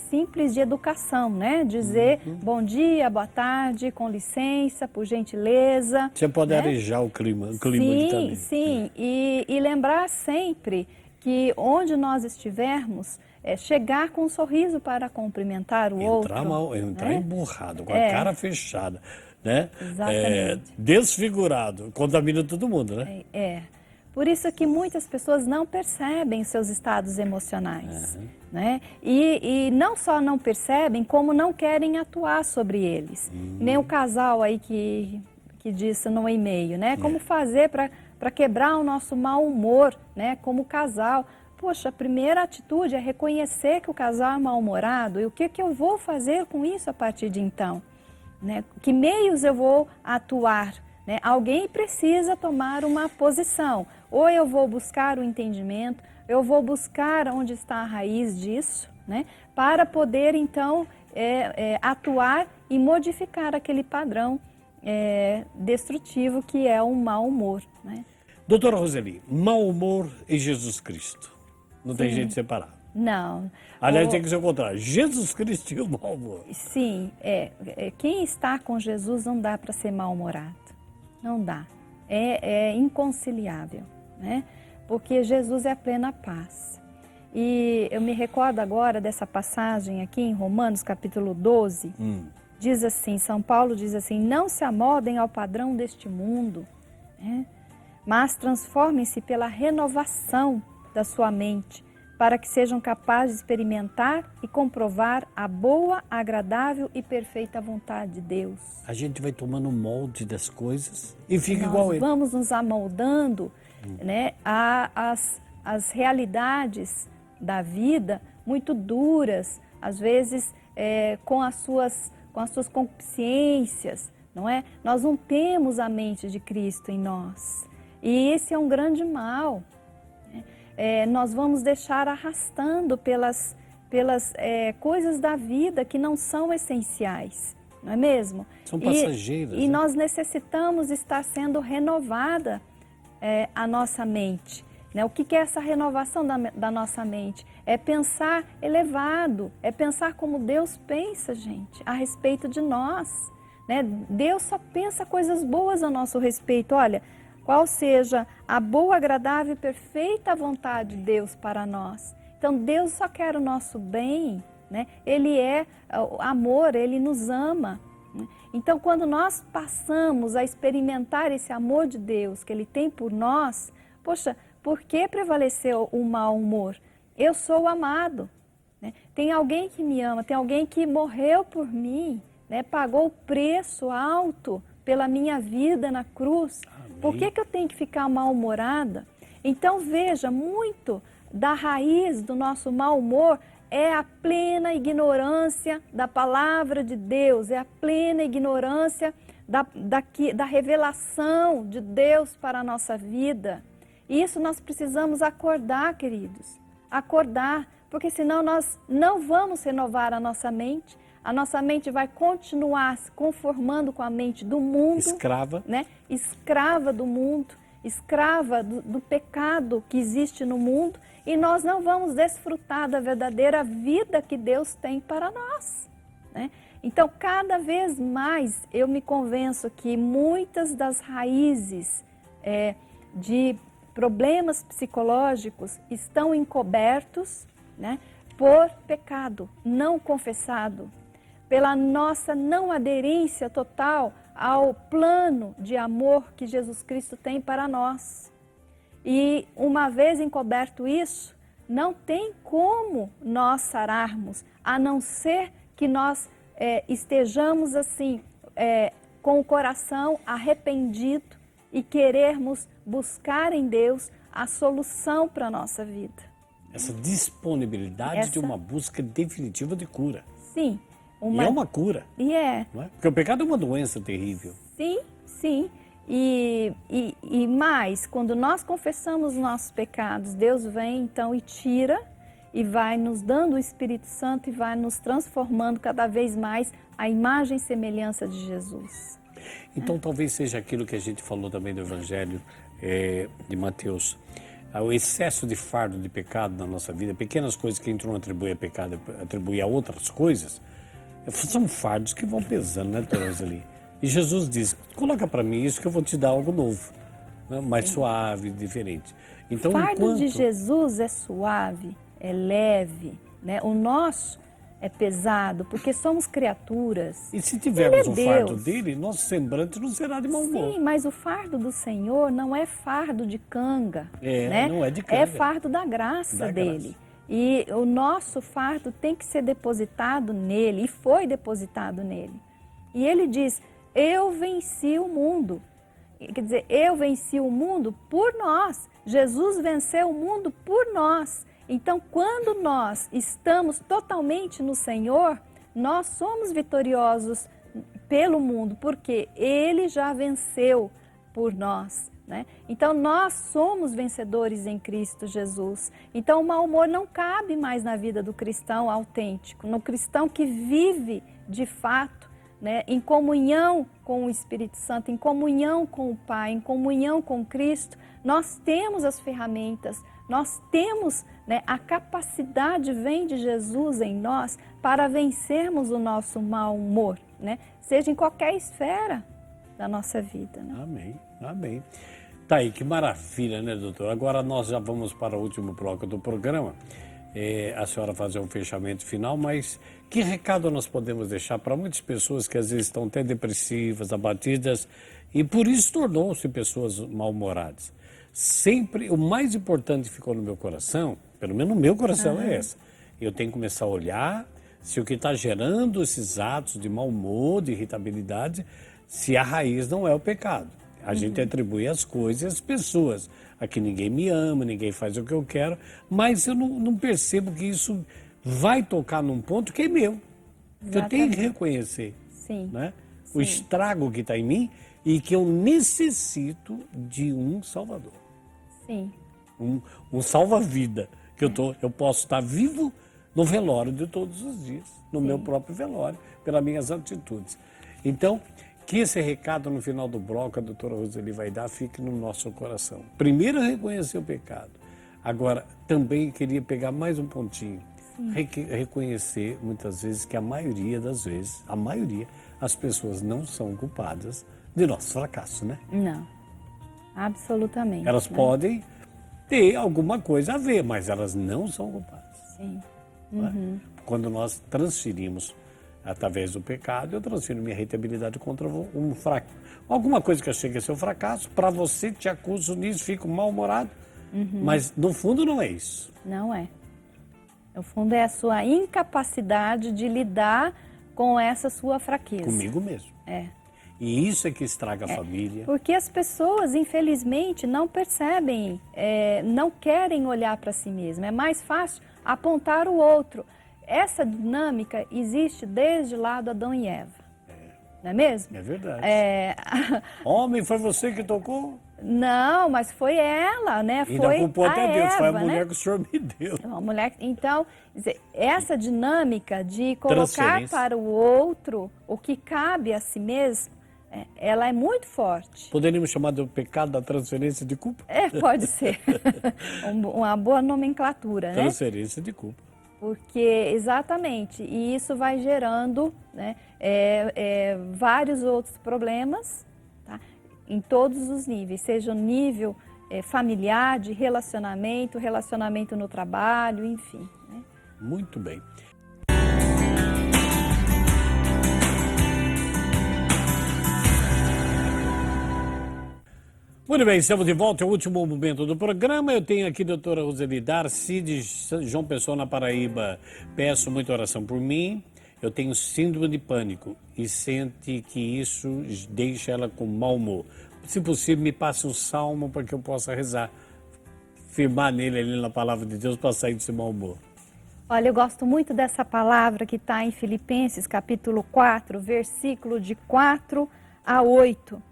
Speaker 2: simples de educação, né? Dizer bom dia, boa tarde, com licença, por gentileza.
Speaker 1: Você pode arejar o clima ali também.
Speaker 2: Sim, e lembrar sempre que onde nós estivermos, chegar com um sorriso para cumprimentar o outro.
Speaker 1: Entrar emburrado, com a cara fechada, né?
Speaker 2: Exatamente.
Speaker 1: Desfigurado, contamina todo mundo, né?
Speaker 2: Por isso que muitas pessoas não percebem seus estados emocionais, né? E não só não percebem, como não querem atuar sobre eles. Nem o casal aí que disse no e-mail, né? Como fazer para quebrar o nosso mau humor, né? Como casal. Poxa, a primeira atitude é reconhecer que o casal é mal-humorado e o que eu vou fazer com isso a partir de então? Né? Que meios eu vou atuar? Né? Alguém precisa tomar uma posição. Ou eu vou buscar o entendimento, eu vou buscar onde está a raiz disso, né? Para poder então atuar e modificar aquele padrão destrutivo que é o mau humor. Né?
Speaker 1: Doutora Roseli, mau humor e Jesus Cristo. Não tem jeito de separar.
Speaker 2: Não.
Speaker 1: Aliás, tem que ser o contrário. Jesus Cristo e o mau humor.
Speaker 2: Sim, quem está com Jesus não dá para ser mal-humorado. Não dá. É inconciliável, né? Porque Jesus é a plena paz. E eu me recordo agora dessa passagem aqui em Romanos capítulo 12, diz assim, São Paulo diz assim, não se amoldem ao padrão deste mundo, né? Mas transformem-se pela renovação da sua mente, para que sejam capazes de experimentar e comprovar a boa, agradável e perfeita vontade de Deus.
Speaker 1: A gente vai tomando molde das coisas e fica
Speaker 2: Nós
Speaker 1: igual ele.
Speaker 2: vamos nos amoldando, né, às realidades da vida muito duras, às vezes com as suas concupiscências, não é? Nós não temos a mente de Cristo em nós. E esse é um grande mal. Nós vamos deixar arrastando pelas coisas da vida que não são essenciais, não é mesmo?
Speaker 1: São passageiras.
Speaker 2: E nós necessitamos estar sendo renovada a nossa mente. Né? O que é essa renovação da nossa mente? É pensar elevado, é pensar como Deus pensa, gente, a respeito de nós. Né? Deus só pensa coisas boas a nosso respeito. Olha, qual seja a boa, agradável e perfeita vontade de Deus para nós. Então, Deus só quer o nosso bem, né? Ele é amor, Ele nos ama. Né? Então, quando nós passamos a experimentar esse amor de Deus que Ele tem por nós, poxa, por que prevaleceu o mau humor? Eu sou amado, né? Tem alguém que me ama, tem alguém que morreu por mim, né? Pagou o preço alto pela minha vida na cruz. Por que eu tenho que ficar mal-humorada? Então veja, muito da raiz do nosso mau humor é a plena ignorância da palavra de Deus, é a plena ignorância da revelação de Deus para a nossa vida. E isso nós precisamos acordar, queridos, acordar, porque senão nós não vamos renovar a nossa mente vai continuar se conformando com a mente do mundo.
Speaker 1: Escrava.
Speaker 2: Né? Escrava do mundo, escrava do pecado que existe no mundo. E nós não vamos desfrutar da verdadeira vida que Deus tem para nós. Né? Então, cada vez mais eu me convenço que muitas das raízes de problemas psicológicos estão encobertos, né, por pecado não confessado, pela nossa não aderência total ao plano de amor que Jesus Cristo tem para nós. E uma vez encoberto isso, não tem como nós sararmos, a não ser que nós estejamos assim, com o coração arrependido e querermos buscar em Deus a solução para a nossa vida.
Speaker 1: Essa disponibilidade de uma busca definitiva de cura.
Speaker 2: Sim.
Speaker 1: E é uma cura.
Speaker 2: E é.
Speaker 1: Não é? Porque o pecado é uma doença terrível.
Speaker 2: Sim, sim. E mais, quando nós confessamos os nossos pecados, Deus vem então e tira e vai nos dando o Espírito Santo e vai nos transformando cada vez mais à imagem e semelhança de Jesus.
Speaker 1: Então talvez seja aquilo que a gente falou também do Evangelho de Mateus. O excesso de fardo de pecado na nossa vida, pequenas coisas que a gente não atribui a pecado, atribui a outras coisas, são fardos que vão pesando, né, Dona Roseli? E Jesus diz, coloca para mim isso que eu vou te dar algo novo, né, mais suave, diferente. Então,
Speaker 2: o fardo de Jesus é suave, é leve, né? O nosso é pesado, porque somos criaturas.
Speaker 1: E se tivermos o fardo dele, nosso semblante não será de mau humor.
Speaker 2: Sim, mas o fardo do Senhor não é fardo de canga, né?
Speaker 1: Não é de canga.
Speaker 2: É fardo da graça dele. E o nosso fardo tem que ser depositado nele, e foi depositado nele. E ele diz, eu venci o mundo. Quer dizer, eu venci o mundo por nós. Jesus venceu o mundo por nós. Então, quando nós estamos totalmente no Senhor, nós somos vitoriosos pelo mundo, porque Ele já venceu por nós. Né? Então, nós somos vencedores em Cristo Jesus. Então, o mau humor não cabe mais na vida do cristão autêntico, no cristão que vive de fato, né, em comunhão com o Espírito Santo, em comunhão com o Pai, em comunhão com Cristo. Nós temos as ferramentas, nós temos, né, a capacidade vem de Jesus em nós para vencermos o nosso mau humor, né? Seja em qualquer esfera da nossa vida. Né?
Speaker 1: Amém, amém. Tá aí, que maravilha, né, doutor? Agora nós já vamos para o último bloco do programa. a senhora fazer um fechamento final, mas que recado nós podemos deixar para muitas pessoas que às vezes estão até depressivas, abatidas, e por isso tornou-se pessoas mal-humoradas? Sempre, o mais importante ficou no meu coração, pelo menos no meu coração é essa. Eu tenho que começar a olhar se o que está gerando esses atos de mau humor, de irritabilidade, se a raiz não é o pecado. A gente atribui as coisas e as pessoas. Aqui ninguém me ama, ninguém faz o que eu quero, mas eu não percebo que isso vai tocar num ponto que é meu. Que eu tenho que reconhecer.
Speaker 2: Sim.
Speaker 1: Né? O estrago que está em mim e que eu necessito de um salvador.
Speaker 2: Sim.
Speaker 1: Um salva-vida. Que eu posso estar vivo no velório de todos os dias, no meu próprio velório, pelas minhas atitudes. Então, que esse recado no final do bloco, a doutora Roseli vai dar, fique no nosso coração. Primeiro, reconhecer o pecado. Agora, também queria pegar mais um pontinho. Reconhecer, muitas vezes, que a maioria das vezes, as pessoas não são culpadas de nosso fracasso, né?
Speaker 2: Não. Absolutamente.
Speaker 1: Elas podem ter alguma coisa a ver, mas elas não são culpadas.
Speaker 2: Sim.
Speaker 1: Quando nós transferimos através do pecado, eu transfiro minha irritabilidade contra um fracasso. Alguma coisa que eu chegue a ser um fracasso, para você te acuso nisso, fico mal-humorado, mas no fundo não é isso.
Speaker 2: Não é. No fundo é a sua incapacidade de lidar com essa sua fraqueza.
Speaker 1: Comigo mesmo.
Speaker 2: É.
Speaker 1: E isso é que estraga a família.
Speaker 2: Porque as pessoas, infelizmente, não percebem, não querem olhar para si mesmas. É mais fácil apontar o outro. Essa dinâmica existe desde lá do Adão e Eva. Não é mesmo?
Speaker 1: É verdade. Homem, foi você que tocou?
Speaker 2: Não, mas foi ela, né?
Speaker 1: Ainda
Speaker 2: Foi
Speaker 1: culpou até Deus,
Speaker 2: Eva,
Speaker 1: foi a mulher
Speaker 2: né?
Speaker 1: que o senhor me deu.
Speaker 2: Uma mulher, então, essa dinâmica de colocar para o outro o que cabe a si mesmo, ela é muito forte.
Speaker 1: Poderíamos chamar do pecado da transferência de culpa?
Speaker 2: Pode ser. Uma boa nomenclatura, né?
Speaker 1: Transferência de culpa.
Speaker 2: Porque, exatamente, e isso vai gerando, né, vários outros problemas, tá? Em todos os níveis, seja no nível familiar, de relacionamento, relacionamento no trabalho, enfim. Né?
Speaker 1: Muito bem. Muito bem, estamos de volta, é o último momento do programa. Eu tenho aqui a doutora Roseli Darcy, de João Pessoa, na Paraíba. Peço muita oração por mim. Eu tenho síndrome de pânico e sente que isso deixa ela com mau humor. Se possível, me passe um salmo para que eu possa rezar, firmar nele ali na palavra de Deus para sair desse mau humor.
Speaker 2: Olha, eu gosto muito dessa palavra que está em Filipenses, capítulo 4, versículo de 4 a 8.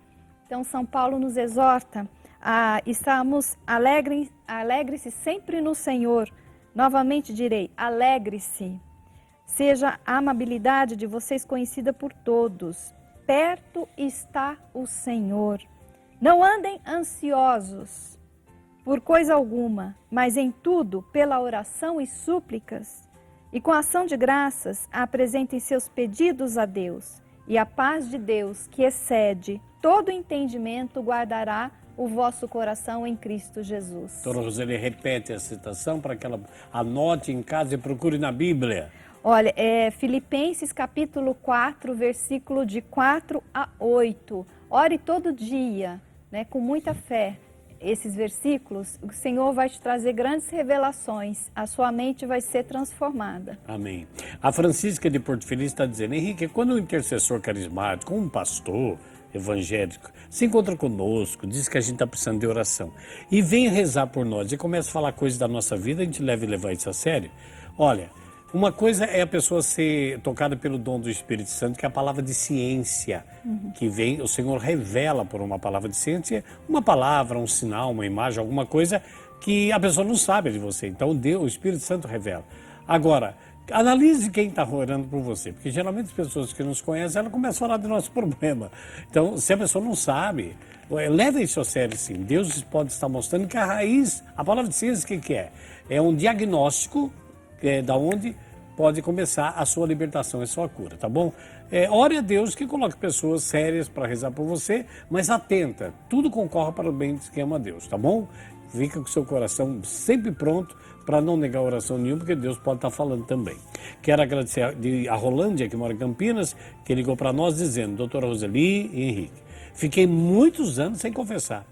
Speaker 2: Então, São Paulo nos exorta a estarmos alegre-se sempre no Senhor. Novamente direi, alegre-se. Seja a amabilidade de vocês conhecida por todos. Perto está o Senhor. Não andem ansiosos por coisa alguma, mas em tudo, pela oração e súplicas, e com ação de graças, apresentem seus pedidos a Deus. E a paz de Deus, que excede todo entendimento, guardará o vosso coração em Cristo Jesus.
Speaker 1: Doutora Roseli, repete a citação para que ela anote em casa e procure na Bíblia.
Speaker 2: Olha, Filipenses capítulo 4, versículo de 4 a 8. Ore todo dia, né, com muita fé. Esses versículos, o Senhor vai te trazer grandes revelações. A sua mente vai ser transformada.
Speaker 1: Amém. A Francisca de Porto Feliz está dizendo, Henrique, quando um intercessor carismático, um pastor evangélico, se encontra conosco, diz que a gente está precisando de oração, e vem rezar por nós e começa a falar coisas da nossa vida, a gente deve levar isso a sério. Olha, uma coisa é a pessoa ser tocada pelo dom do Espírito Santo, que é a palavra de ciência, que vem, o Senhor revela por uma palavra de ciência, uma palavra, um sinal, uma imagem, alguma coisa que a pessoa não sabe de você. Então Deus, o Espírito Santo revela. Agora, analise quem está orando por você, porque geralmente as pessoas que nos conhecem, elas começam a falar do nosso problema. Então, se a pessoa não sabe, leve isso a sério sim. Deus pode estar mostrando que a raiz, a palavra de ciência, o que é? É um diagnóstico da onde pode começar a sua libertação e a sua cura, tá bom? Ore a Deus que coloque pessoas sérias para rezar por você, mas atenta, tudo concorre para o bem de quem ama a Deus, tá bom? fica com o seu coração sempre pronto para não negar oração nenhuma, porque Deus pode estar falando também. Quero agradecer a Rolândia, que mora em Campinas, que ligou para nós dizendo: doutora Roseli e Henrique, fiquei muitos anos sem confessar.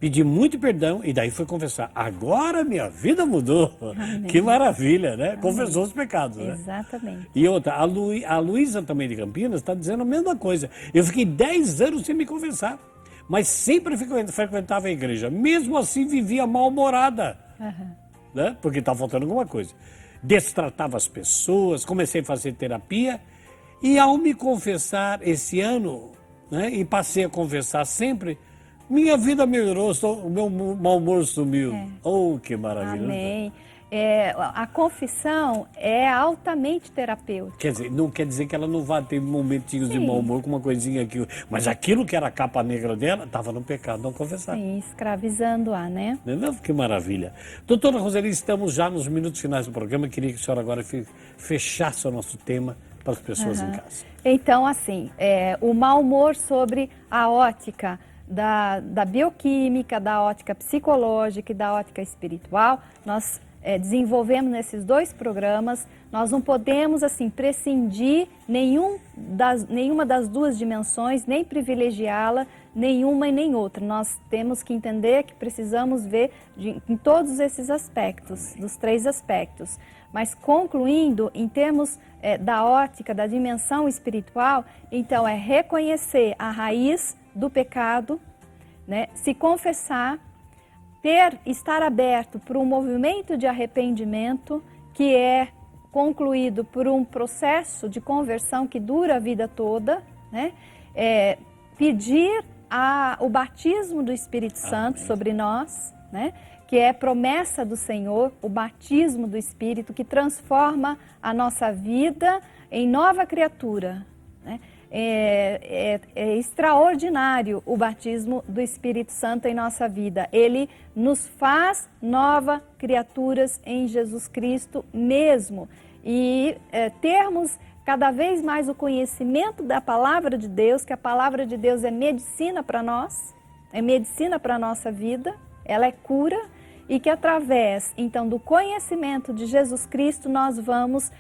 Speaker 1: Pedi muito perdão e daí foi confessar. Agora minha vida mudou. Amém. Que maravilha, né? Amém. Confessou os pecados, né?
Speaker 2: Exatamente.
Speaker 1: E outra, a Luísa também de Campinas está dizendo a mesma coisa. Eu fiquei 10 anos sem me confessar, mas sempre frequentava a igreja. Mesmo assim vivia mal-humorada, né? Porque estava faltando alguma coisa. Destratava as pessoas, comecei a fazer terapia e ao me confessar esse ano, né, e passei a confessar sempre, minha vida melhorou, o meu mau humor sumiu. Oh, que maravilha.
Speaker 2: Amém. A confissão é altamente terapêutica.
Speaker 1: Quer dizer, não quer dizer que ela não vá ter momentinhos de mau humor com uma coisinha aqui. Mas aquilo que era a capa negra dela, estava no pecado, não confessar.
Speaker 2: Sim, escravizando-a, né?
Speaker 1: Não, que maravilha. Doutora Roseli, estamos já nos minutos finais do programa. Queria que a senhora agora fechasse o nosso tema para as pessoas em casa.
Speaker 2: Então, assim, o mau humor sobre a ótica da bioquímica, da ótica psicológica e da ótica espiritual, nós desenvolvemos nesses 2 programas. Nós não podemos, assim, prescindir nenhuma das 2 dimensões, nem privilegiá-la, nenhuma e nem outra. Nós temos que entender que precisamos ver em todos esses aspectos, dos 3 aspectos. Mas concluindo, em termos da ótica, da dimensão espiritual, então é reconhecer a raiz do pecado, né? Se confessar, estar aberto para um movimento de arrependimento que é concluído por um processo de conversão que dura a vida toda, né? Pedir o batismo do Espírito Santo sobre nós, né? Que é promessa do Senhor, o batismo do Espírito que transforma a nossa vida em nova criatura, né? É extraordinário o batismo do Espírito Santo em nossa vida. Ele nos faz nova criaturas em Jesus Cristo mesmo. E termos cada vez mais o conhecimento da palavra de Deus, que a palavra de Deus é medicina para nós, é medicina para a nossa vida, ela é cura, e que através, então, do conhecimento de Jesus Cristo, nós vamos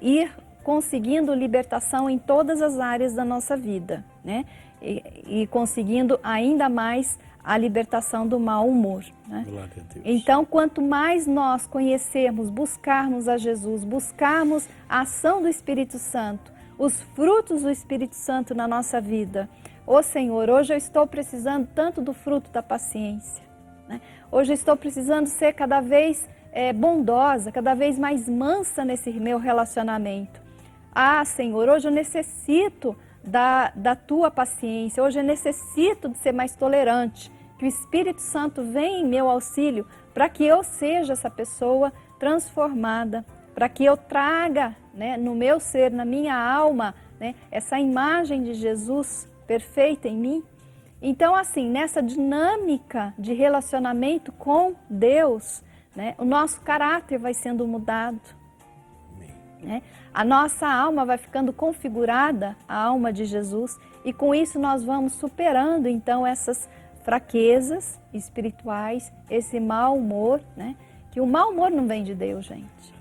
Speaker 2: ir conseguindo libertação em todas as áreas da nossa vida, né? E conseguindo ainda mais a libertação do mau humor, né?
Speaker 1: Glória a Deus.
Speaker 2: Então, quanto mais nós conhecermos, buscarmos a Jesus, buscarmos a ação do Espírito Santo, os frutos do Espírito Santo na nossa vida. Ô Senhor, hoje eu estou precisando tanto do fruto da paciência, né? Hoje eu estou precisando ser cada vez bondosa, cada vez mais mansa nesse meu relacionamento. Ah, Senhor, hoje eu necessito da Tua paciência, hoje eu necessito de ser mais tolerante, que o Espírito Santo venha em meu auxílio para que eu seja essa pessoa transformada, para que eu traga, né, no meu ser, na minha alma, né, essa imagem de Jesus perfeita em mim. Então, assim, nessa dinâmica de relacionamento com Deus, né, o nosso caráter vai sendo mudado, né? A nossa alma vai ficando configurada, a alma de Jesus, e com isso nós vamos superando, então, essas fraquezas espirituais, esse mau humor, né? Que o mau humor não vem de Deus, gente.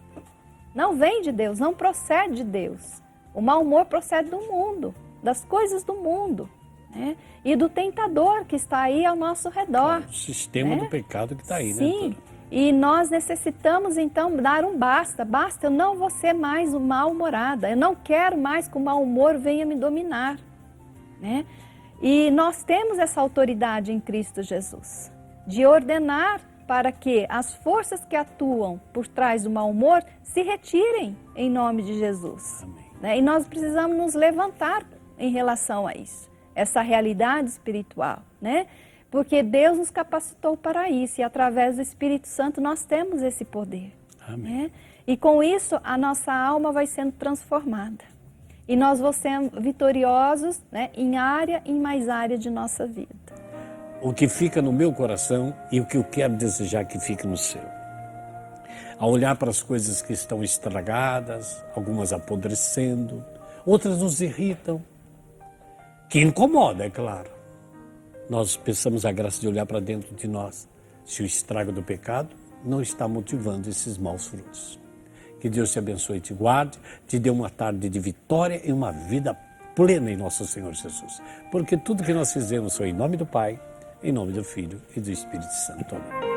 Speaker 2: Não vem de Deus, não procede de Deus. O mau humor procede do mundo, das coisas do mundo, né? E do tentador que está aí ao nosso redor.
Speaker 1: O sistema, né, do pecado que está aí,
Speaker 2: sim,
Speaker 1: né? Sim.
Speaker 2: E nós necessitamos, então, dar um basta. Basta, eu não vou ser mais uma mal-humorada. Eu não quero mais que o mau humor venha me dominar, né? E nós temos essa autoridade em Cristo Jesus, de ordenar para que as forças que atuam por trás do mau humor se retirem em nome de Jesus.
Speaker 1: Amém.
Speaker 2: Né? E nós precisamos nos levantar em relação a isso, essa realidade espiritual, né? Porque Deus nos capacitou para isso e através do Espírito Santo nós temos esse poder.
Speaker 1: Amém.
Speaker 2: Né? E com isso a nossa alma vai sendo transformada. E nós vamos ser vitoriosos, né, em mais área de nossa vida.
Speaker 1: O que fica no meu coração e o que eu quero desejar que fique no seu. Ao olhar para as coisas que estão estragadas, algumas apodrecendo, outras nos irritam, que incomoda, é claro. Nós pensamos a graça de olhar para dentro de nós, se o estrago do pecado não está motivando esses maus frutos. Que Deus te abençoe e te guarde, te dê uma tarde de vitória e uma vida plena em nosso Senhor Jesus. Porque tudo que nós fizemos foi em nome do Pai, em nome do Filho e do Espírito Santo. Amém.